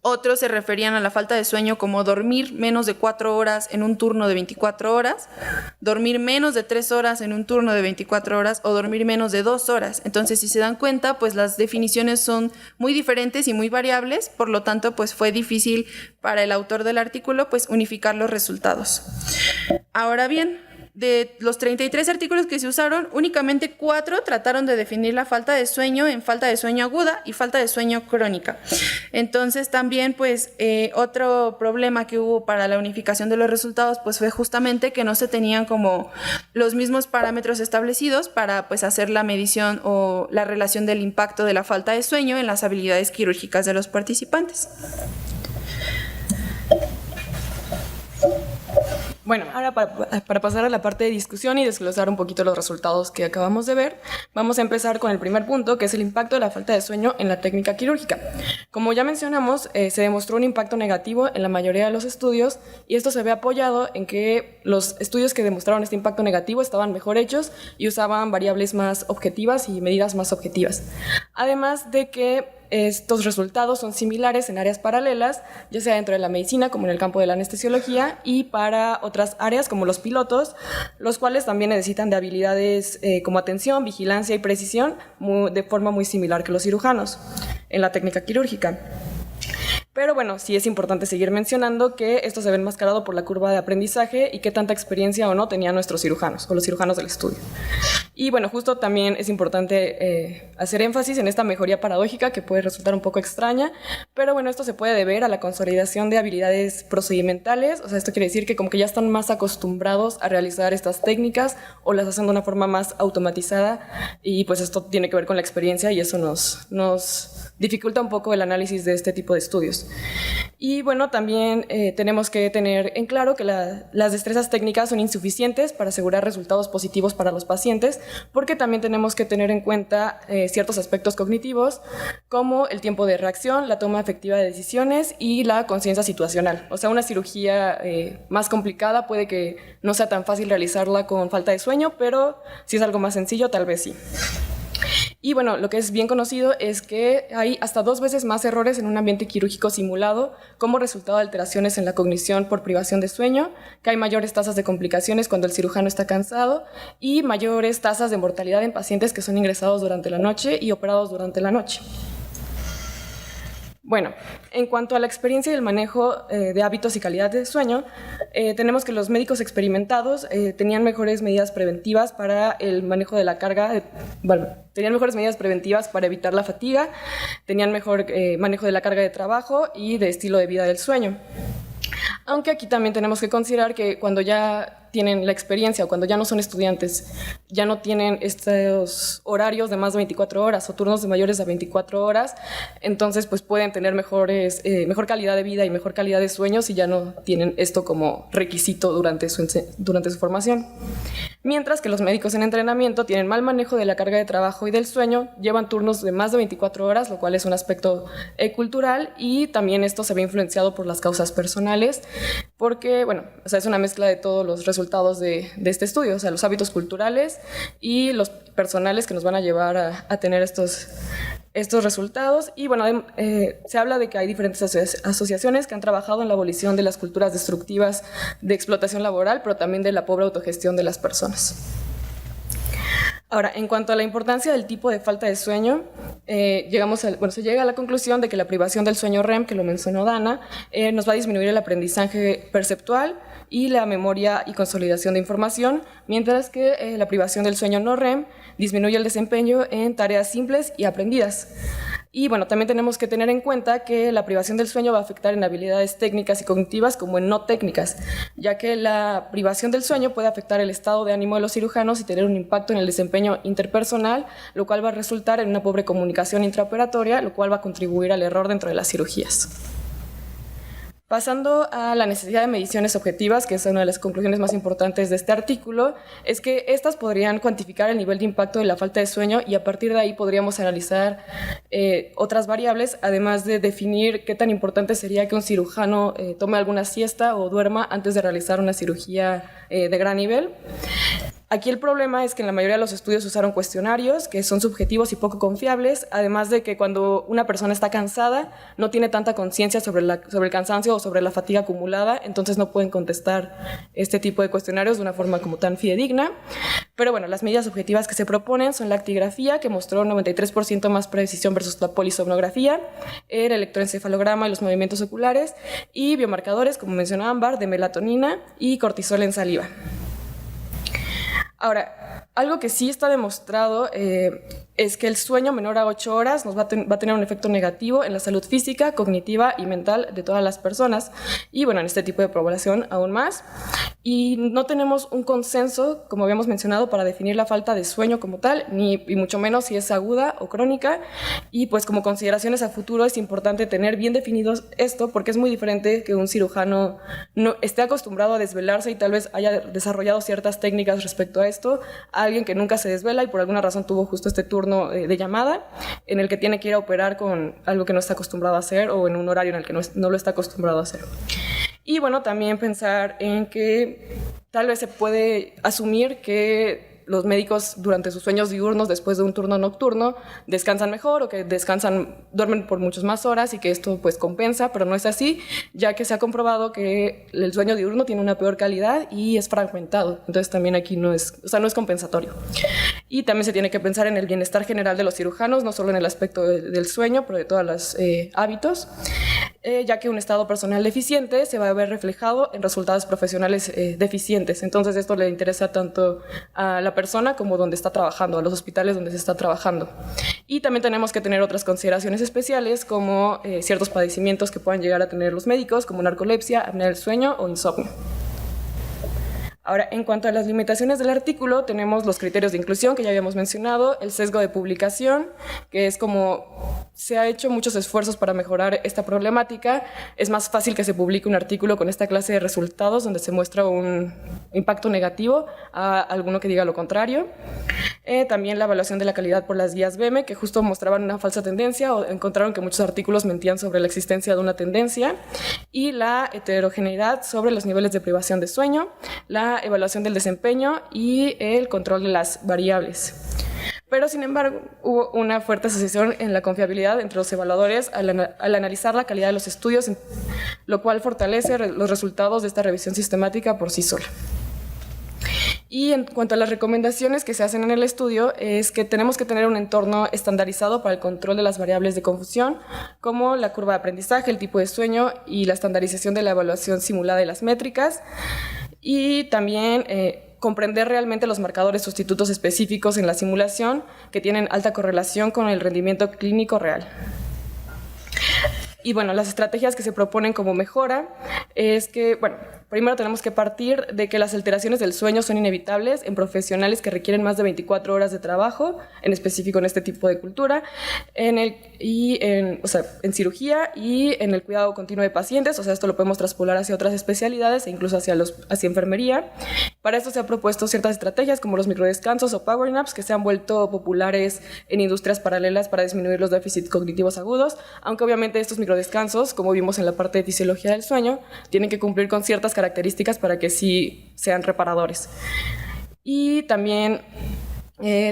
Otros se referían a la falta de sueño como dormir menos de 4 horas en un turno de 24 horas, dormir menos de 3 horas en un turno de 24 horas o dormir menos de 2 horas. Entonces, si se dan cuenta, pues las definiciones son muy diferentes y muy variables, por lo tanto, pues fue difícil para el autor del artículo pues unificar los resultados. Ahora bien, de los 33 artículos que se usaron, únicamente 4 trataron de definir la falta de sueño en falta de sueño aguda y falta de sueño crónica. Entonces también pues otro problema que hubo para la unificación de los resultados pues fue justamente que no se tenían como los mismos parámetros establecidos para pues hacer la medición o la relación del impacto de la falta de sueño en las habilidades quirúrgicas de los participantes. Bueno, ahora para pasar a la parte de discusión y desglosar un poquito los resultados que acabamos de ver, vamos a empezar con el primer punto, que es el impacto de la falta de sueño en la técnica quirúrgica. Como ya mencionamos, se demostró un impacto negativo en la mayoría de los estudios y esto se ve apoyado en que los estudios que demostraron este impacto negativo estaban mejor hechos y usaban variables más objetivas y medidas más objetivas. Además de que estos resultados son similares en áreas paralelas, ya sea dentro de la medicina como en el campo de la anestesiología y para otras áreas como los pilotos, los cuales también necesitan de habilidades como atención, vigilancia y precisión de forma muy similar que los cirujanos en la técnica quirúrgica. Pero bueno, sí es importante seguir mencionando que esto se ve enmascarado por la curva de aprendizaje y qué tanta experiencia o no tenían nuestros cirujanos o los cirujanos del estudio. Y bueno, justo también es importante hacer énfasis en esta mejoría paradójica que puede resultar un poco extraña, pero bueno, esto se puede deber a la consolidación de habilidades procedimentales, o sea, esto quiere decir que como que ya están más acostumbrados a realizar estas técnicas o las hacen de una forma más automatizada y pues esto tiene que ver con la experiencia y eso nos dificulta un poco el análisis de este tipo de estudios. Y bueno, también tenemos que tener en claro que las destrezas técnicas son insuficientes para asegurar resultados positivos para los pacientes, porque también tenemos que tener en cuenta ciertos aspectos cognitivos, como el tiempo de reacción, la toma efectiva de decisiones y la conciencia situacional. O sea, una cirugía más complicada puede que no sea tan fácil realizarla con falta de sueño, pero si es algo más sencillo, tal vez sí. Y bueno, lo que es bien conocido es que hay hasta 2 veces más errores en un ambiente quirúrgico simulado como resultado de alteraciones en la cognición por privación de sueño, que hay mayores tasas de complicaciones cuando el cirujano está cansado y mayores tasas de mortalidad en pacientes que son ingresados durante la noche y operados durante la noche. Bueno, en cuanto a la experiencia y el manejo de hábitos y calidad de sueño, tenemos que los médicos experimentados tenían mejores medidas preventivas para el manejo de la carga, tenían mejores medidas preventivas para evitar la fatiga, tenían mejor manejo de la carga de trabajo y de estilo de vida del sueño. Aunque aquí también tenemos que considerar que cuando ya tienen la experiencia o cuando ya no son estudiantes, ya no tienen estos horarios de más de 24 horas o turnos de mayores a 24 horas, entonces pues pueden tener mejor calidad de vida y mejor calidad de sueño si ya no tienen esto como requisito durante su formación. mientras que los médicos en entrenamiento tienen mal manejo de la carga de trabajo y del sueño, llevan turnos de más de 24 horas, lo cual es un aspecto cultural, y también esto se ve influenciado por las causas personales, porque, bueno, o sea, es una mezcla de todos los resultados de este estudio, o sea, los hábitos culturales y los personales que nos van a llevar a tener estos resultados. Y bueno, se habla de que hay diferentes asociaciones que han trabajado en la abolición de las culturas destructivas de explotación laboral, pero también de la pobre autogestión de las personas. Ahora, en cuanto a la importancia del tipo de falta de sueño, se llega a la conclusión de que la privación del sueño REM, que lo mencionó Dana, nos va a disminuir el aprendizaje perceptual y la memoria y consolidación de información, mientras que la privación del sueño no REM disminuye el desempeño en tareas simples y aprendidas. Y bueno, también tenemos que tener en cuenta que la privación del sueño va a afectar en habilidades técnicas y cognitivas como en no técnicas, ya que la privación del sueño puede afectar el estado de ánimo de los cirujanos y tener un impacto en el desempeño interpersonal, lo cual va a resultar en una pobre comunicación intraoperatoria, lo cual va a contribuir al error dentro de las cirugías. Pasando a la necesidad de mediciones objetivas, que es una de las conclusiones más importantes de este artículo, es que estas podrían cuantificar el nivel de impacto de la falta de sueño y a partir de ahí podríamos analizar otras variables, además de definir qué tan importante sería que un cirujano tome alguna siesta o duerma antes de realizar una cirugía de gran nivel. Aquí el problema es que en la mayoría de los estudios usaron cuestionarios que son subjetivos y poco confiables, además de que cuando una persona está cansada no tiene tanta conciencia sobre el cansancio o sobre la fatiga acumulada, entonces no pueden contestar este tipo de cuestionarios de una forma como tan fidedigna. Pero bueno, las medidas objetivas que se proponen son la actigrafía, que mostró 93% más precisión versus la polisomnografía, el electroencefalograma y los movimientos oculares, y biomarcadores, como mencionaba Ámbar, de melatonina y cortisol en saliva. Ahora, algo que sí está demostrado es que el sueño menor a 8 horas nos va a tener un efecto negativo en la salud física, cognitiva y mental de todas las personas, y bueno, en este tipo de población aún más. Y no tenemos un consenso, como habíamos mencionado, para definir la falta de sueño como tal, y mucho menos si es aguda o crónica, y pues como consideraciones a futuro es importante tener bien definidos esto, porque es muy diferente que un cirujano no esté acostumbrado a desvelarse y tal vez haya desarrollado ciertas técnicas respecto a esto, a alguien que nunca se desvela y por alguna razón tuvo justo este turno de llamada en el que tiene que ir a operar con algo que no está acostumbrado a hacer o en un horario en el que no lo está acostumbrado a hacer. Y bueno, también pensar en que tal vez se puede asumir que los médicos durante sus sueños diurnos después de un turno nocturno descansan mejor o que duermen por muchas más horas y que esto pues compensa, pero no es así, ya que se ha comprobado que el sueño diurno tiene una peor calidad y es fragmentado, entonces también aquí no es compensatorio. Y también se tiene que pensar en el bienestar general de los cirujanos, no solo en el aspecto del sueño, pero de todos los hábitos, ya que un estado personal deficiente se va a ver reflejado en resultados profesionales deficientes. Entonces esto le interesa tanto a la persona como donde está trabajando, a los hospitales donde se está trabajando. Y también tenemos que tener otras consideraciones especiales como ciertos padecimientos que puedan llegar a tener los médicos, como narcolepsia, apnea del sueño o insomnio. Ahora, en cuanto a las limitaciones del artículo, tenemos los criterios de inclusión que ya habíamos mencionado, el sesgo de publicación, que es como se ha hecho muchos esfuerzos para mejorar esta problemática. Es más fácil que se publique un artículo con esta clase de resultados donde se muestra un impacto negativo a alguno que diga lo contrario. También la evaluación de la calidad por las guías BEME, que justo mostraban una falsa tendencia o encontraron que muchos artículos mentían sobre la existencia de una tendencia. Y la heterogeneidad sobre los niveles de privación de sueño, la evaluación del desempeño y el control de las variables. Pero, sin embargo, hubo una fuerte asociación en la confiabilidad entre los evaluadores al analizar la calidad de los estudios, lo cual fortalece los resultados de esta revisión sistemática por sí sola. Y en cuanto a las recomendaciones que se hacen en el estudio, es que tenemos que tener un entorno estandarizado para el control de las variables de confusión, como la curva de aprendizaje, el tipo de sueño y la estandarización de la evaluación simulada de las métricas, y también comprender realmente los marcadores sustitutos específicos en la simulación que tienen alta correlación con el rendimiento clínico real. Y bueno, las estrategias que se proponen como mejora es que, bueno, primero tenemos que partir de que las alteraciones del sueño son inevitables en profesionales que requieren más de 24 horas de trabajo, en específico en este tipo de cultura, en cirugía y en el cuidado continuo de pacientes, o sea, esto lo podemos traspolar hacia otras especialidades e incluso hacia enfermería. Para esto se ha propuesto ciertas estrategias como los microdescansos o power naps que se han vuelto populares en industrias paralelas para disminuir los déficits cognitivos agudos, aunque obviamente estos microdescansos, como vimos en la parte de fisiología del sueño, tienen que cumplir con ciertas características para que sí sean reparadores. Y también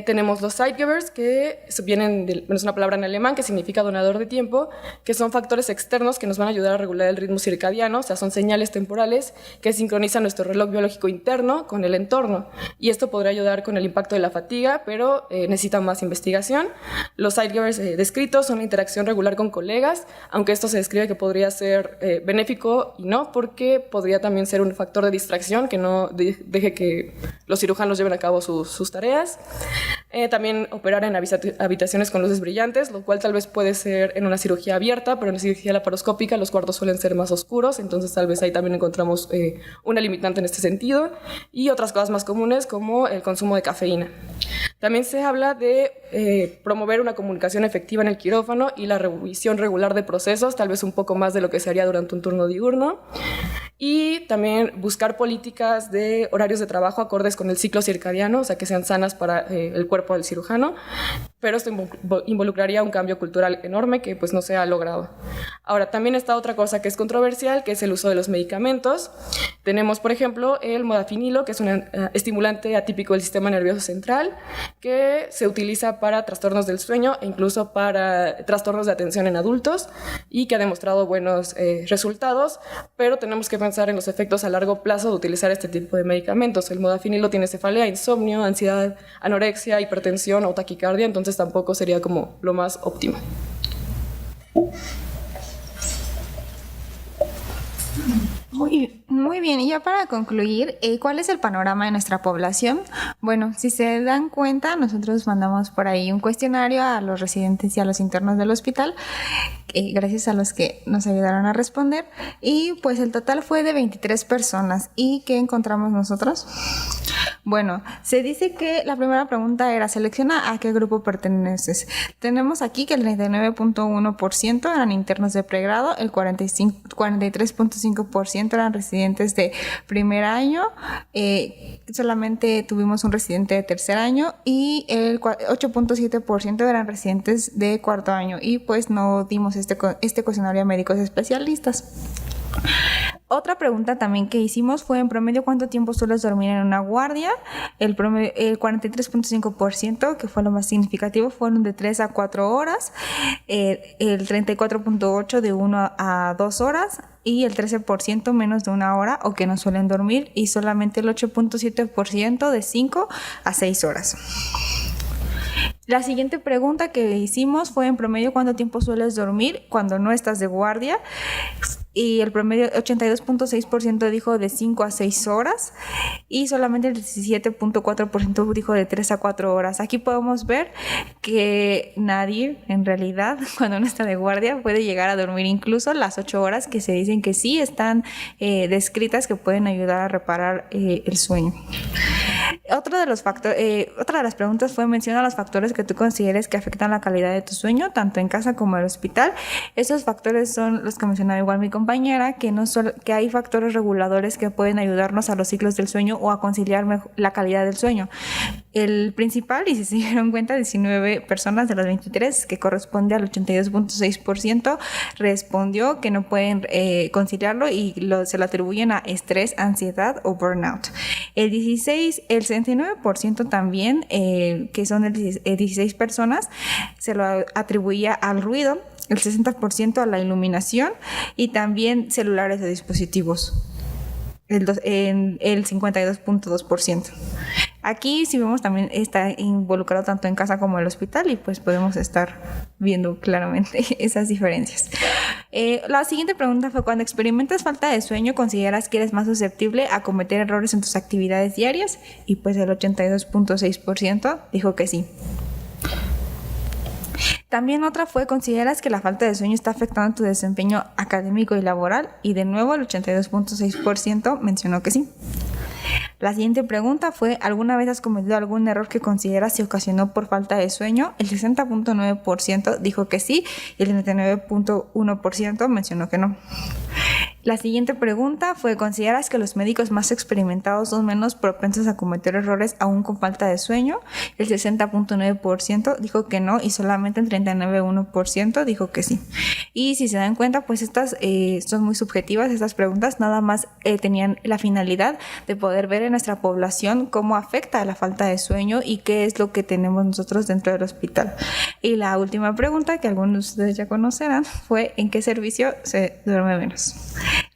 tenemos los Zeitgebers, que vienen es una palabra en alemán que significa donador de tiempo, que son factores externos que nos van a ayudar a regular el ritmo circadiano, o sea, son señales temporales que sincronizan nuestro reloj biológico interno con el entorno, y esto podrá ayudar con el impacto de la fatiga, pero necesita más investigación. Los Zeitgebers descritos son la interacción regular con colegas, aunque esto se describe que podría ser benéfico y no, porque podría también ser un factor de distracción que no deje que los cirujanos lleven a cabo sus tareas. También operar en habitaciones con luces brillantes, lo cual tal vez puede ser en una cirugía abierta, pero en la cirugía laparoscópica los cuartos suelen ser más oscuros, entonces tal vez ahí también encontramos una limitante en este sentido, y otras cosas más comunes como el consumo de cafeína. También se habla de promover una comunicación efectiva en el quirófano y la revisión regular de procesos, tal vez un poco más de lo que se haría durante un turno diurno, y también buscar políticas de horarios de trabajo acordes con el ciclo circadiano, o sea, que sean sanas para el cuerpo del cirujano, pero esto involucraría un cambio cultural enorme que pues no se ha logrado. Ahora, también está otra cosa que es controversial, que es el uso de los medicamentos. Tenemos, por ejemplo, el modafinilo, que es un estimulante atípico del sistema nervioso central, que se utiliza para trastornos del sueño e incluso para trastornos de atención en adultos, y que ha demostrado buenos resultados, pero tenemos que pensar en los efectos a largo plazo de utilizar este tipo de medicamentos. El modafinilo tiene cefalea, insomnio, ansiedad, anorexia, hipertensión o taquicardia, entonces tampoco sería como lo más óptimo. Muy bien, y ya para concluir, ¿cuál es el panorama de nuestra población? Bueno, si se dan cuenta, nosotros mandamos por ahí un cuestionario a los residentes y a los internos del hospital, gracias a los que nos ayudaron a responder, y pues el total fue de 23 personas. ¿Y qué encontramos nosotros? Bueno, se dice que la primera pregunta era: selecciona a qué grupo perteneces. Tenemos aquí que el 39.1% eran internos de pregrado, el 43.5% eran residentes de primer año, solamente tuvimos un residente de tercer año, y el 8.7% eran residentes de cuarto año, y pues no dimos este cuestionario a médicos especialistas. Otra pregunta también que hicimos fue: en promedio, ¿cuánto tiempo sueles dormir en una guardia? El 43.5%, que fue lo más significativo, fueron de 3 a 4 horas, el 34.8% de 1 a 2 horas, y el 13% menos de 1 hora o que no suelen dormir, y solamente el 8.7% de 5 a 6 horas. La siguiente pregunta que hicimos fue: en promedio, ¿cuánto tiempo sueles dormir cuando no estás de guardia? Y el promedio, 82.6% dijo de 5 a 6 horas, y solamente el 17.4% dijo de 3 a 4 horas. Aquí podemos ver que nadie, en realidad, cuando no está de guardia, puede llegar a dormir incluso las 8 horas que se dicen que sí están descritas, que pueden ayudar a reparar el sueño. Otra de las preguntas fue: menciona los factores que tú consideres que afectan la calidad de tu sueño, tanto en casa como en el hospital. Esos factores son los que mencionaba igual mi compañera, que hay factores reguladores que pueden ayudarnos a los ciclos del sueño o a conciliar la calidad del sueño. El principal, y si se dieron cuenta, 19 personas de las 23, que corresponde al 82.6%, respondió que no pueden conciliarlo, y se lo atribuyen a estrés, ansiedad o burnout. El 69% también, que son 16 personas, se lo atribuía al ruido, el 60% a la iluminación, y también celulares o dispositivos, el 52.2%. Aquí, si vemos, también está involucrado tanto en casa como en el hospital, y pues podemos estar viendo claramente esas diferencias. La siguiente pregunta fue: cuando experimentas falta de sueño, ¿consideras que eres más susceptible a cometer errores en tus actividades diarias? Y pues el 82.6% dijo que sí. También otra fue: ¿consideras que la falta de sueño está afectando tu desempeño académico y laboral? Y de nuevo el 82.6% mencionó que sí. La siguiente pregunta fue: ¿alguna vez has cometido algún error que consideras se ocasionó por falta de sueño? El 60.9% dijo que sí, y el 39.1% mencionó que no. La siguiente pregunta fue: ¿consideras que los médicos más experimentados son menos propensos a cometer errores aún con falta de sueño? El 60.9% dijo que no y solamente el 39.1% dijo que sí. Y si se dan cuenta, pues estas son muy subjetivas, estas preguntas nada más tenían la finalidad de poder ver en nuestra población cómo afecta a la falta de sueño y qué es lo que tenemos nosotros dentro del hospital. Y la última pregunta, que algunos de ustedes ya conocerán, fue: ¿en qué servicio se duerme menos?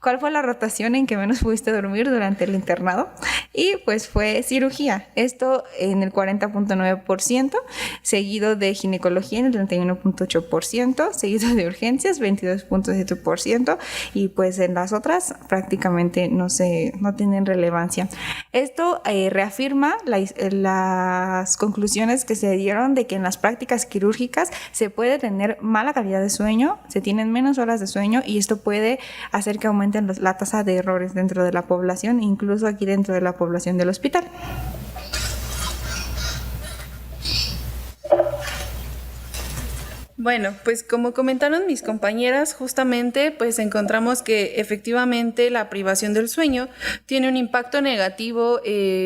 ¿Cuál fue la rotación en que menos pudiste dormir durante el internado? Y pues fue cirugía, esto en el 40.9%, seguido de ginecología en el 31.8%, seguido de urgencias 22.7%, y pues en las otras prácticamente no tienen relevancia. Esto reafirma las conclusiones que se dieron de que en las prácticas quirúrgicas se puede tener mala calidad de sueño, se tienen menos horas de sueño, y esto puede hacer que aumenten la tasa de errores dentro de la población, incluso aquí dentro de la población del hospital. Bueno, pues como comentaron mis compañeras, justamente pues encontramos que efectivamente la privación del sueño tiene un impacto negativo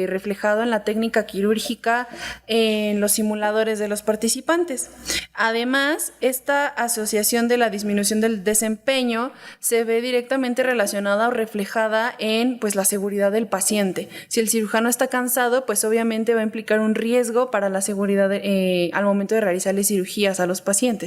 reflejado en la técnica quirúrgica en los simuladores de los participantes. Además, esta asociación de la disminución del desempeño se ve directamente relacionada o reflejada en pues la seguridad del paciente. Si el cirujano está cansado, pues obviamente va a implicar un riesgo para la seguridad al momento de realizarle cirugías a los pacientes.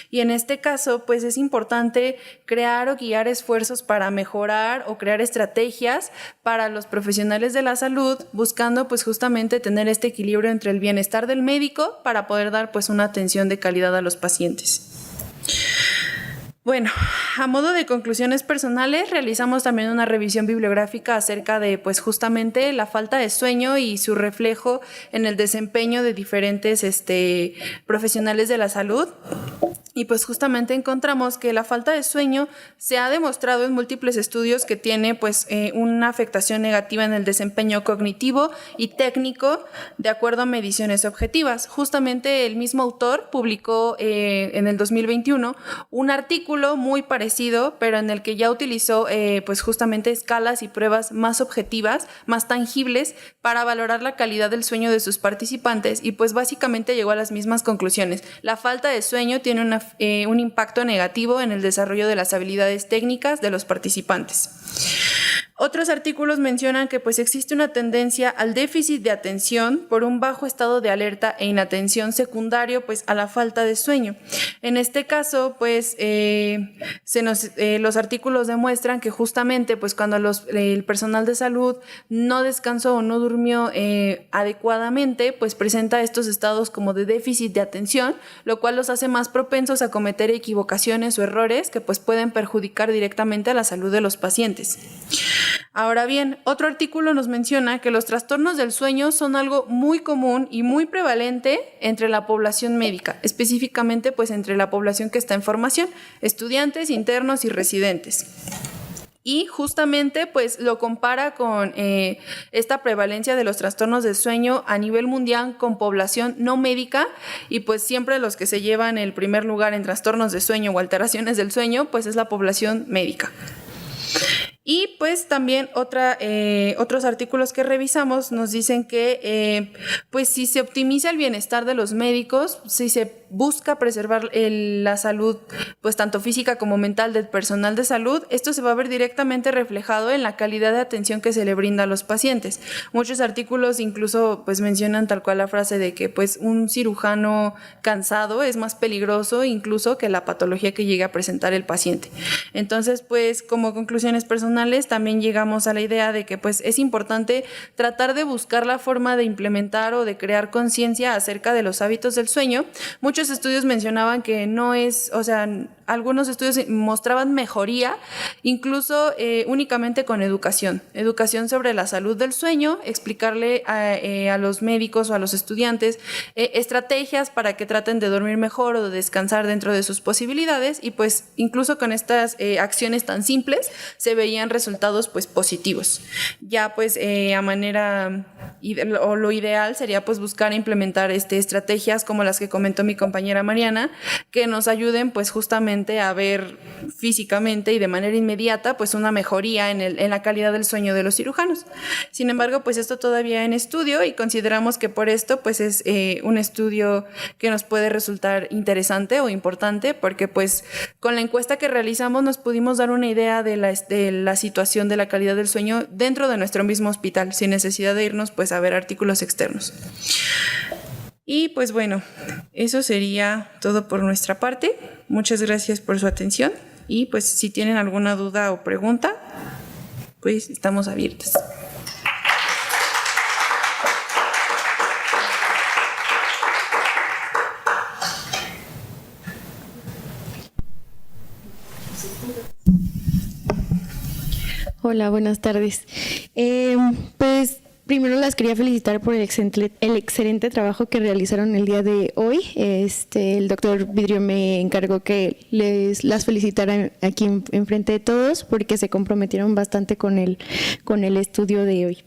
Y en este caso, pues es importante crear o guiar esfuerzos para mejorar o crear estrategias para los profesionales de la salud, buscando pues justamente tener este equilibrio entre el bienestar del médico para poder dar pues una atención de calidad a los pacientes. Bueno, a modo de conclusiones personales, realizamos también una revisión bibliográfica acerca de pues justamente la falta de sueño y su reflejo en el desempeño de diferentes profesionales de la salud. Y pues justamente encontramos que la falta de sueño se ha demostrado en múltiples estudios que tiene pues una afectación negativa en el desempeño cognitivo y técnico de acuerdo a mediciones objetivas. Justamente el mismo autor publicó en el 2021 un artículo muy parecido, pero en el que ya utilizó pues justamente escalas y pruebas más objetivas, más tangibles para valorar la calidad del sueño de sus participantes, y pues básicamente llegó a las mismas conclusiones. La falta de sueño tiene un impacto negativo en el desarrollo de las habilidades técnicas de los participantes. Otros artículos mencionan que pues existe una tendencia al déficit de atención por un bajo estado de alerta e inatención secundario pues a la falta de sueño. En este caso pues los artículos demuestran que justamente pues cuando el personal de salud no descansó o no durmió adecuadamente, pues presenta estos estados como de déficit de atención, lo cual los hace más propensos a cometer equivocaciones o errores que pues pueden perjudicar directamente a la salud de los pacientes. Ahora bien, otro artículo nos menciona que los trastornos del sueño son algo muy común y muy prevalente entre la población médica, específicamente pues entre la población que está en formación, estudiantes, internos y residentes. Y justamente pues lo compara con esta prevalencia de los trastornos del sueño a nivel mundial con población no médica, y pues siempre los que se llevan el primer lugar en trastornos de sueño o alteraciones del sueño pues es la población médica. Y pues también otros artículos que revisamos nos dicen que pues si se optimiza el bienestar de los médicos, si se busca preservar la salud pues tanto física como mental del personal de salud, esto se va a ver directamente reflejado en la calidad de atención que se le brinda a los pacientes. Muchos artículos incluso pues mencionan tal cual la frase de que pues un cirujano cansado es más peligroso incluso que la patología que llegue a presentar el paciente. Entonces pues como conclusiones personales también llegamos a la idea de que pues es importante tratar de buscar la forma de implementar o de crear conciencia acerca de los hábitos del sueño. Muchos estudios mencionaban que no es, o sea, algunos estudios mostraban mejoría, incluso únicamente con educación sobre la salud del sueño, explicarle a los médicos o a los estudiantes estrategias para que traten de dormir mejor o de descansar dentro de sus posibilidades, y pues incluso con estas acciones tan simples se veían resultados pues positivos. Ya pues a manera o lo ideal sería pues buscar implementar estrategias como las que comentó mi compañera Mariana, que nos ayuden pues justamente precisamente a ver físicamente y de manera inmediata pues una mejoría en la calidad del sueño de los cirujanos. Sin embargo, pues esto todavía en estudio y consideramos que por esto pues es un estudio que nos puede resultar interesante o importante, porque pues con la encuesta que realizamos nos pudimos dar una idea de la situación de la calidad del sueño dentro de nuestro mismo hospital, sin necesidad de irnos pues a ver artículos externos. Y pues bueno, eso sería todo por nuestra parte. Muchas gracias por su atención y pues si tienen alguna duda o pregunta, pues estamos abiertos. Hola, buenas tardes. Pues primero las quería felicitar por el excelente trabajo que realizaron el día de hoy. El doctor Vidrio me encargó que las felicitara aquí enfrente de todos porque se comprometieron bastante con el estudio de hoy.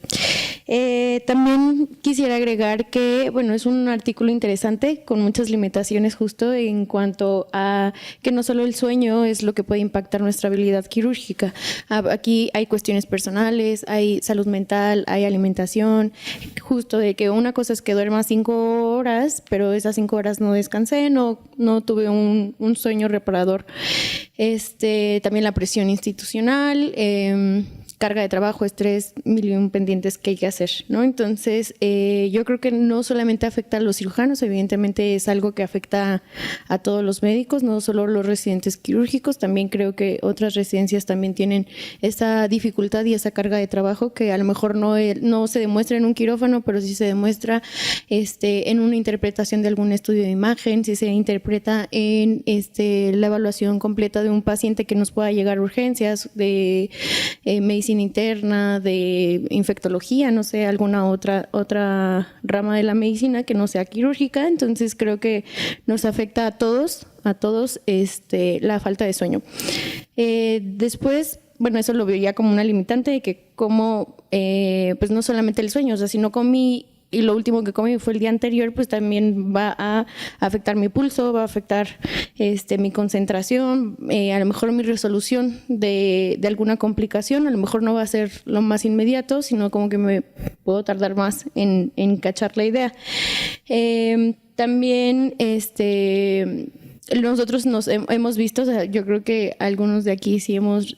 También quisiera agregar que, bueno, es un artículo interesante con muchas limitaciones justo en cuanto a que no solo el sueño es lo que puede impactar nuestra habilidad quirúrgica. Aquí hay cuestiones personales, hay salud mental, hay alimentación, justo de que una cosa es que duerma 5 horas, pero esas 5 horas no descansé, no tuve un sueño reparador. También la presión institucional, carga de trabajo, estrés, mil y un pendientes que hay que hacer, ¿no? Entonces, yo creo que no solamente afecta a los cirujanos, evidentemente es algo que afecta a todos los médicos, no solo los residentes quirúrgicos, también creo que otras residencias también tienen esa dificultad y esa carga de trabajo que a lo mejor no se demuestra en un quirófano, pero sí se demuestra en una interpretación de algún estudio de imagen, si se interpreta en la evaluación completa de un paciente que nos pueda llegar a urgencias de medicina interna, de infectología, no sé, alguna otra rama de la medicina que no sea quirúrgica. Entonces creo que nos afecta a todos la falta de sueño. Después, bueno, eso lo veo ya como una limitante de que como pues no solamente el sueño, o sea, si no comí y lo último que comí fue el día anterior, pues también va a afectar mi pulso, va a afectar mi concentración, a lo mejor mi resolución de alguna complicación, a lo mejor no va a ser lo más inmediato, sino como que me puedo tardar más en cachar la idea. También nosotros hemos visto, o sea, yo creo que algunos de aquí sí hemos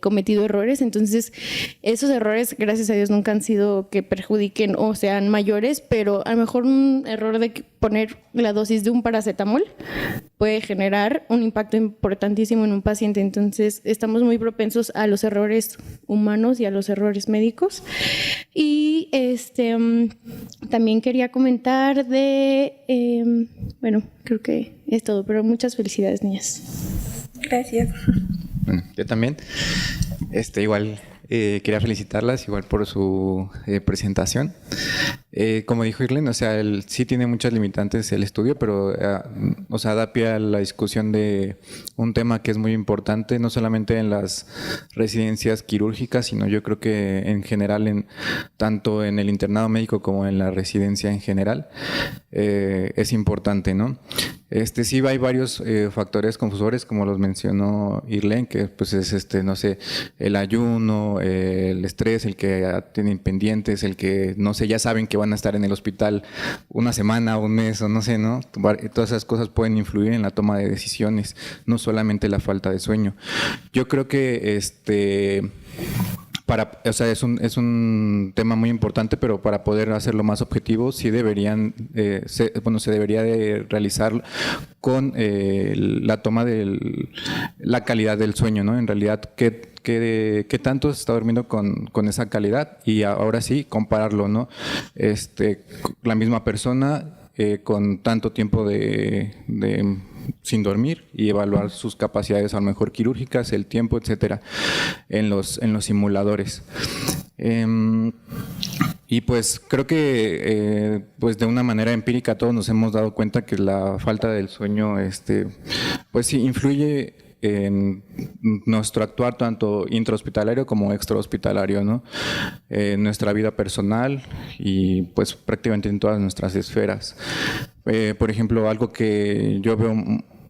cometido errores, entonces esos errores, gracias a Dios, nunca han sido que perjudiquen o sean mayores, pero a lo mejor un error de poner la dosis de un paracetamol puede generar un impacto importantísimo en un paciente. Entonces estamos muy propensos a los errores humanos y a los errores médicos. Y también quería comentar bueno, creo que es todo, pero muchas felicidades, niñas. Gracias. Bueno, yo también, igual quería felicitarlas igual por su presentación. Como dijo Irlen, o sea, sí tiene muchas limitantes el estudio, pero o sea, da pie a la discusión de un tema que es muy importante, no solamente en las residencias quirúrgicas, sino yo creo que en general, tanto en el internado médico como en la residencia en general, es importante, ¿no? Sí hay varios factores confusores, como los mencionó Irlen, que pues es no sé, el ayuno, el estrés, el que tienen pendientes, el que no sé, ya saben que van a estar en el hospital una semana, un mes o no sé, ¿no? Todas esas cosas pueden influir en la toma de decisiones, no solamente la falta de sueño. Yo creo que o sea, es un tema muy importante, pero para poder hacerlo más objetivo, sí se debería de realizar con la toma de la calidad del sueño, ¿no? En realidad, ¿qué tanto se está durmiendo con esa calidad? Y ahora sí, compararlo, ¿no? La misma persona con tanto tiempo sin dormir y evaluar sus capacidades a lo mejor quirúrgicas, el tiempo, etcétera, en los simuladores. Y pues creo que pues de una manera empírica todos nos hemos dado cuenta que la falta del sueño pues sí influye en nuestro actuar tanto intrahospitalario como extrahospitalario, ¿no? En nuestra vida personal y pues prácticamente en todas nuestras esferas. Por ejemplo, algo que yo veo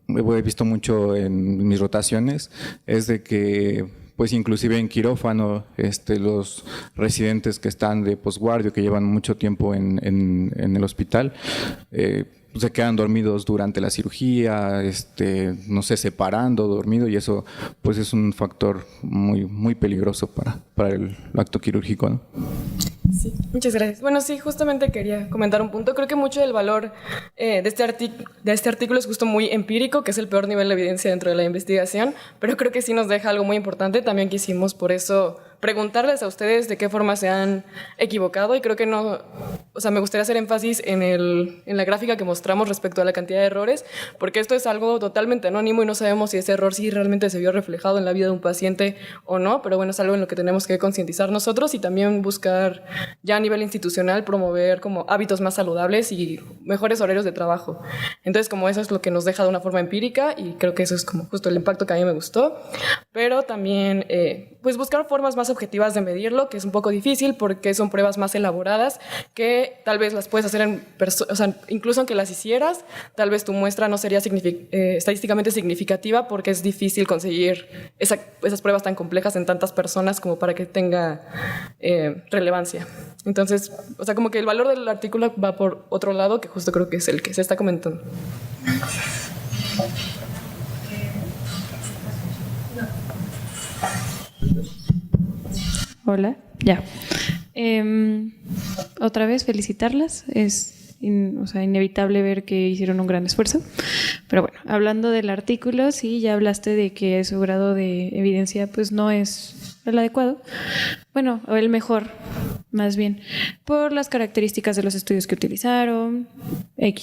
he visto mucho en mis rotaciones es de que pues inclusive en quirófano, los residentes que están de posguardia, que llevan mucho tiempo en el hospital, se quedan dormidos durante la cirugía, no sé, separando, dormido, y eso pues es un factor muy, muy peligroso para el acto quirúrgico, ¿no? Sí, muchas gracias. Bueno, sí, justamente quería comentar un punto. Creo que mucho del valor de este artículo es justo muy empírico, que es el peor nivel de evidencia dentro de la investigación, pero creo que sí nos deja algo muy importante. También quisimos por eso preguntarles a ustedes de qué forma se han equivocado, y creo que no, o sea, me gustaría hacer énfasis en la gráfica que mostramos respecto a la cantidad de errores, porque esto es algo totalmente anónimo y no sabemos si ese error sí realmente se vio reflejado en la vida de un paciente o no, pero bueno, es algo en lo que tenemos que concientizar nosotros y también buscar ya a nivel institucional promover como hábitos más saludables y mejores horarios de trabajo. Entonces, como eso es lo que nos deja de una forma empírica, y creo que eso es como justo el impacto que a mí me gustó, pero también pues buscar formas más objetivas de medirlo, que es un poco difícil porque son pruebas más elaboradas que tal vez las puedes hacer o sea, incluso aunque las hicieras, tal vez tu muestra no sería estadísticamente significativa, porque es difícil conseguir esas pruebas tan complejas en tantas personas como para que tenga relevancia. Entonces, o sea, como que el valor del artículo va por otro lado, que justo creo que es el que se está comentando. Hola, ya. Otra vez felicitarlas, o sea, inevitable ver que hicieron un gran esfuerzo, pero bueno, hablando del artículo, sí, ya hablaste de que su grado de evidencia pues no es el adecuado, bueno, o el mejor, más bien, por las características de los estudios que utilizaron,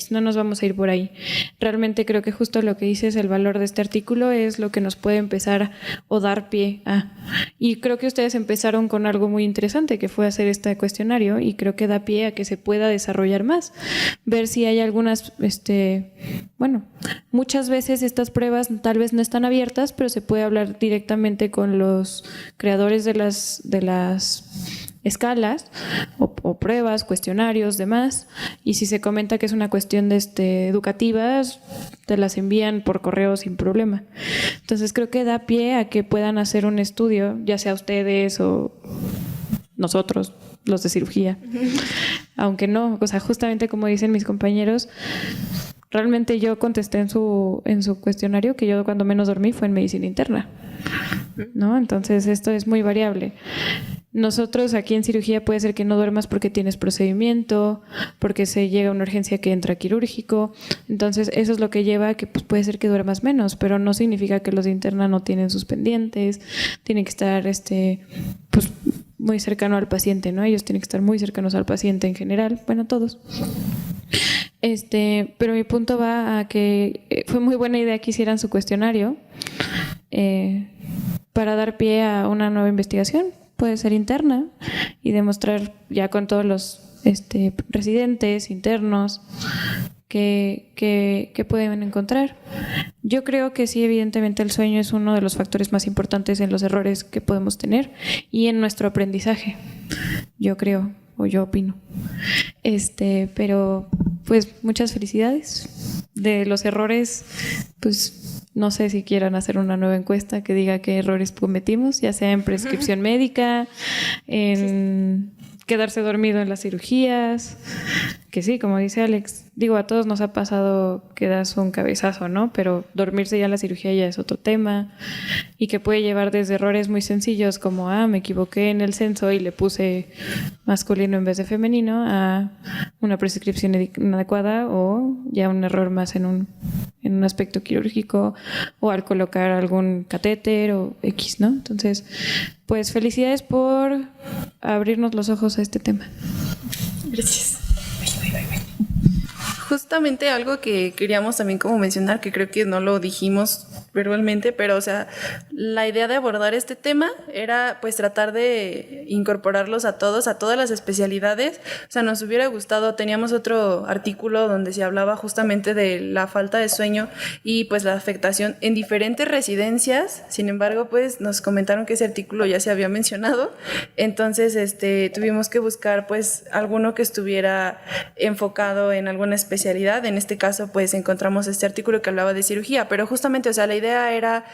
no nos vamos a ir por ahí. Realmente creo que justo lo que dices, el valor de este artículo es lo que nos puede empezar o dar pie a. Y creo que ustedes empezaron con algo muy interesante, que fue hacer este cuestionario, y creo que da pie a que se pueda desarrollar más. Ver si hay algunas, bueno, muchas veces estas pruebas tal vez no están abiertas, pero se puede hablar directamente con los creadores de las escalas o pruebas, cuestionarios, demás, y si se comenta que es una cuestión de educativas, te las envían por correo sin problema. Entonces creo que da pie a que puedan hacer un estudio, ya sea ustedes o nosotros, los de cirugía. Aunque no, o sea, justamente como dicen mis compañeros, realmente yo contesté en su cuestionario que yo cuando menos dormí fue en medicina interna, ¿no? Entonces esto es muy variable. Nosotros aquí en cirugía puede ser que no duermas porque tienes procedimiento, porque se llega a una urgencia que entra quirúrgico. Entonces eso es lo que lleva a que pues, puede ser que duermas menos, pero no significa que los de interna no tienen sus pendientes, tienen que estar pues muy cercano al paciente, ¿no? Ellos tienen que estar muy cercanos al paciente en general, bueno, todos. Pero mi punto va a que fue muy buena idea que hicieran su cuestionario para dar pie a una nueva investigación. Puede ser interna y demostrar ya con todos los residentes internos que pueden encontrar. Yo creo que sí, evidentemente el sueño es uno de los factores más importantes en los errores que podemos tener y en nuestro aprendizaje, yo creo, o yo opino. Pero pues muchas felicidades. De los errores, pues no sé si quieran hacer una nueva encuesta que diga qué errores cometimos, ya sea en prescripción médica, en quedarse dormido en las cirugías, que sí, como dice Alex, digo, a todos nos ha pasado que das un cabezazo, ¿no? Pero dormirse ya en la cirugía ya es otro tema, y que puede llevar desde errores muy sencillos como, me equivoqué en el censo y le puse masculino en vez de femenino, a una prescripción inadecuada, o ya un error más en un aspecto quirúrgico, o al colocar algún catéter o X, ¿no? Entonces, pues felicidades por abrirnos los ojos a este tema. Gracias. Justamente algo que queríamos también como mencionar, que creo que no lo dijimos verbalmente, pero o sea, la idea de abordar este tema era pues tratar de incorporarlos a todos, a todas las especialidades. O sea, nos hubiera gustado, teníamos otro artículo donde se hablaba justamente de la falta de sueño y pues la afectación en diferentes residencias. Sin embargo, pues nos comentaron que ese artículo ya se había mencionado, entonces tuvimos que buscar pues alguno que estuviera enfocado en alguna especialidad. En este caso pues encontramos este artículo que hablaba de cirugía, pero justamente, o sea, la idea era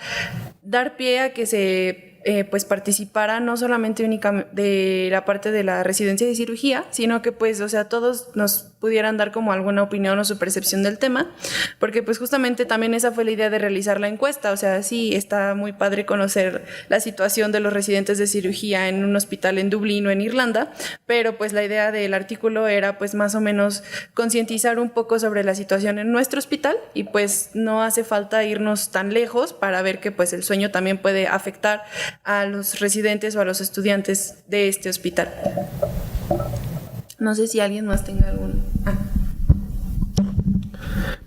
dar pie a que se pues participara no solamente únicamente de la parte de la residencia de cirugía, sino que pues, o sea, todos nos pudieran dar como alguna opinión o su percepción del tema, porque pues justamente también esa fue la idea de realizar la encuesta. O sea, sí, está muy padre conocer la situación de los residentes de cirugía en un hospital en Dublín o en Irlanda, pero pues la idea del artículo era pues más o menos concientizar un poco sobre la situación en nuestro hospital, y pues no hace falta irnos tan lejos para ver que pues el sueño también puede afectar a los residentes o a los estudiantes de este hospital. No sé si alguien más tenga algún...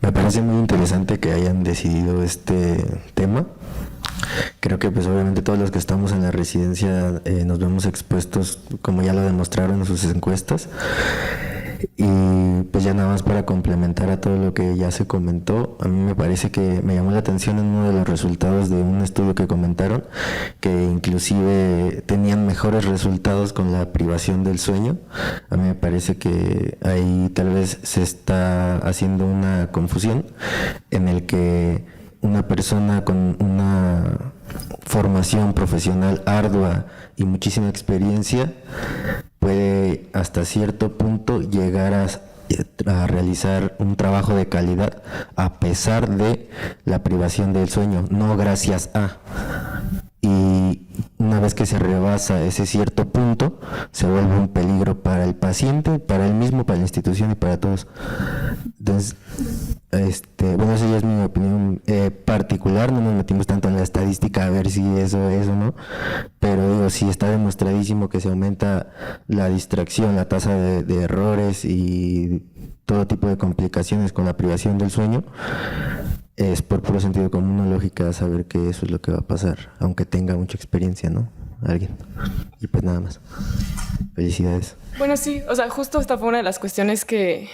Me parece muy interesante que hayan decidido este tema. Creo que pues obviamente todos los que estamos en la residencia nos vemos expuestos, como ya lo demostraron en sus encuestas. Y pues ya nada más para complementar a todo lo que ya se comentó, a mí me parece que me llamó la atención en uno de los resultados de un estudio que comentaron, que inclusive tenían mejores resultados con la privación del sueño. A mí me parece que ahí tal vez se está haciendo una confusión en el que una persona con una formación profesional ardua y muchísima experiencia puede hasta cierto punto llegar a realizar un trabajo de calidad a pesar de la privación del sueño, no gracias a. Y una vez que se rebasa ese cierto punto, se vuelve un peligro para el paciente, para él mismo, para la institución y para todos. Entonces, bueno, esa ya es mi opinión particular. No nos metimos tanto en la estadística a ver si eso es o no, pero digo, sí está demostradísimo que se aumenta la distracción, la tasa de errores y todo tipo de complicaciones con la privación del sueño. Es por puro sentido común o lógica saber que eso es lo que va a pasar, aunque tenga mucha experiencia, ¿no? Alguien. Y pues nada más. Felicidades. Bueno, sí, o sea, justo esta fue una de las cuestiones que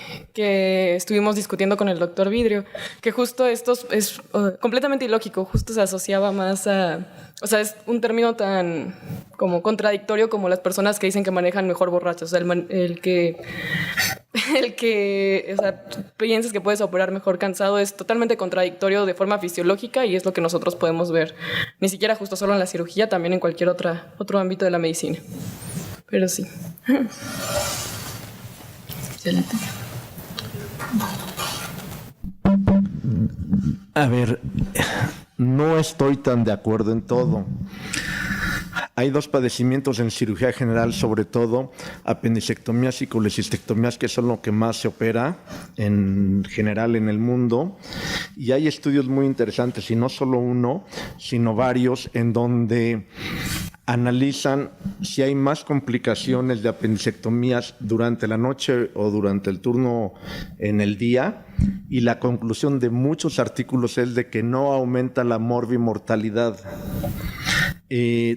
estuvimos discutiendo con el doctor Vidrio, que justo esto es completamente ilógico, justo se asociaba más a... O sea, es un término tan como contradictorio como las personas que dicen que manejan mejor borrachos. O sea, el que o sea, piensas que puedes operar mejor cansado es totalmente contradictorio de forma fisiológica, y es lo que nosotros podemos ver, ni siquiera justo solo en la cirugía, también en cualquier otro ámbito de la medicina. Pero sí. Excelente. A ver, no estoy tan de acuerdo en todo. Hay dos padecimientos en cirugía general, sobre todo apendicectomías y colecistectomías, que son lo que más se opera en general en el mundo. Y hay estudios muy interesantes, y no solo uno, sino varios, en donde analizan si hay más complicaciones de apendicectomías durante la noche o durante el turno en el día, y la conclusión de muchos artículos es de que no aumenta la morbimortalidad.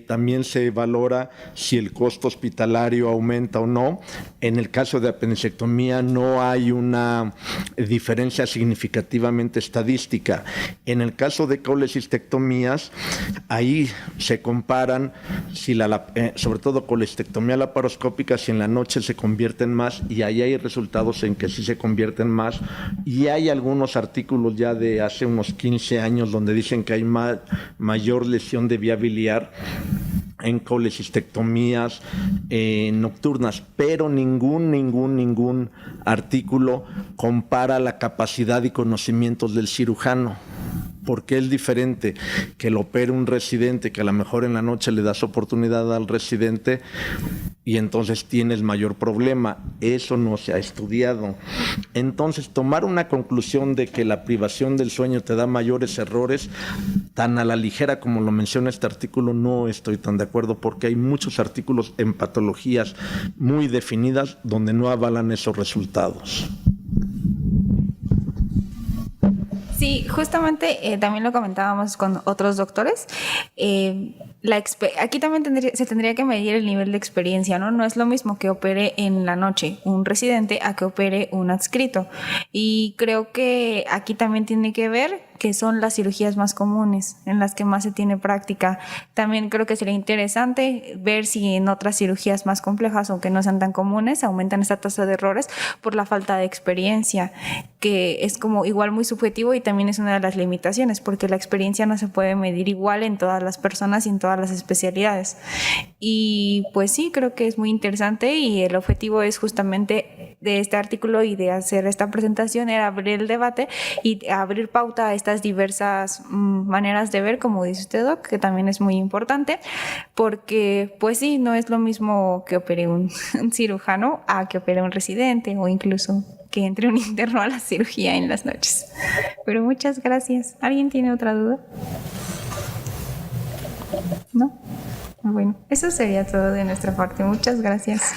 También se valora si el costo hospitalario aumenta o no. En el caso de apendicectomía no hay una diferencia significativamente estadística. En el caso de colecistectomías, ahí se comparan si sobre todo colecistectomía laparoscópica, si en la noche se convierten más, y ahí hay resultados en que sí se convierten más. Y hay algunos artículos ya de hace unos 15 años donde dicen que hay mayor lesión de vía biliar en colecistectomías nocturnas, pero ningún artículo compara la capacidad y conocimientos del cirujano. Porque es diferente que lo opere un residente, que a lo mejor en la noche le das oportunidad al residente y entonces tienes mayor problema. Eso no se ha estudiado. Entonces, tomar una conclusión de que la privación del sueño te da mayores errores, tan a la ligera como lo menciona este artículo, no estoy tan de acuerdo, porque hay muchos artículos en patologías muy definidas donde no avalan esos resultados. Sí, justamente también lo comentábamos con otros doctores. Aquí también se tendría que medir el nivel de experiencia, ¿no? No es lo mismo que opere en la noche un residente a que opere un adscrito. Y creo que aquí también tiene que ver que son las cirugías más comunes, en las que más se tiene práctica. También creo que sería interesante ver si en otras cirugías más complejas, aunque no sean tan comunes, aumentan esta tasa de errores por la falta de experiencia, que es como igual muy subjetivo y también es una de las limitaciones, porque la experiencia no se puede medir igual en todas las personas y en todas las especialidades. Y pues sí, creo que es muy interesante y el objetivo es justamente de este artículo y de hacer esta presentación era abrir el debate y abrir pauta a estas diversas maneras de ver, como dice usted, Doc, que también es muy importante, porque pues sí, no es lo mismo que opere un cirujano a que opere un residente o incluso que entre un interno a la cirugía en las noches. Pero muchas gracias. ¿Alguien tiene otra duda? ¿No? Bueno, eso sería todo de nuestra parte. Muchas gracias.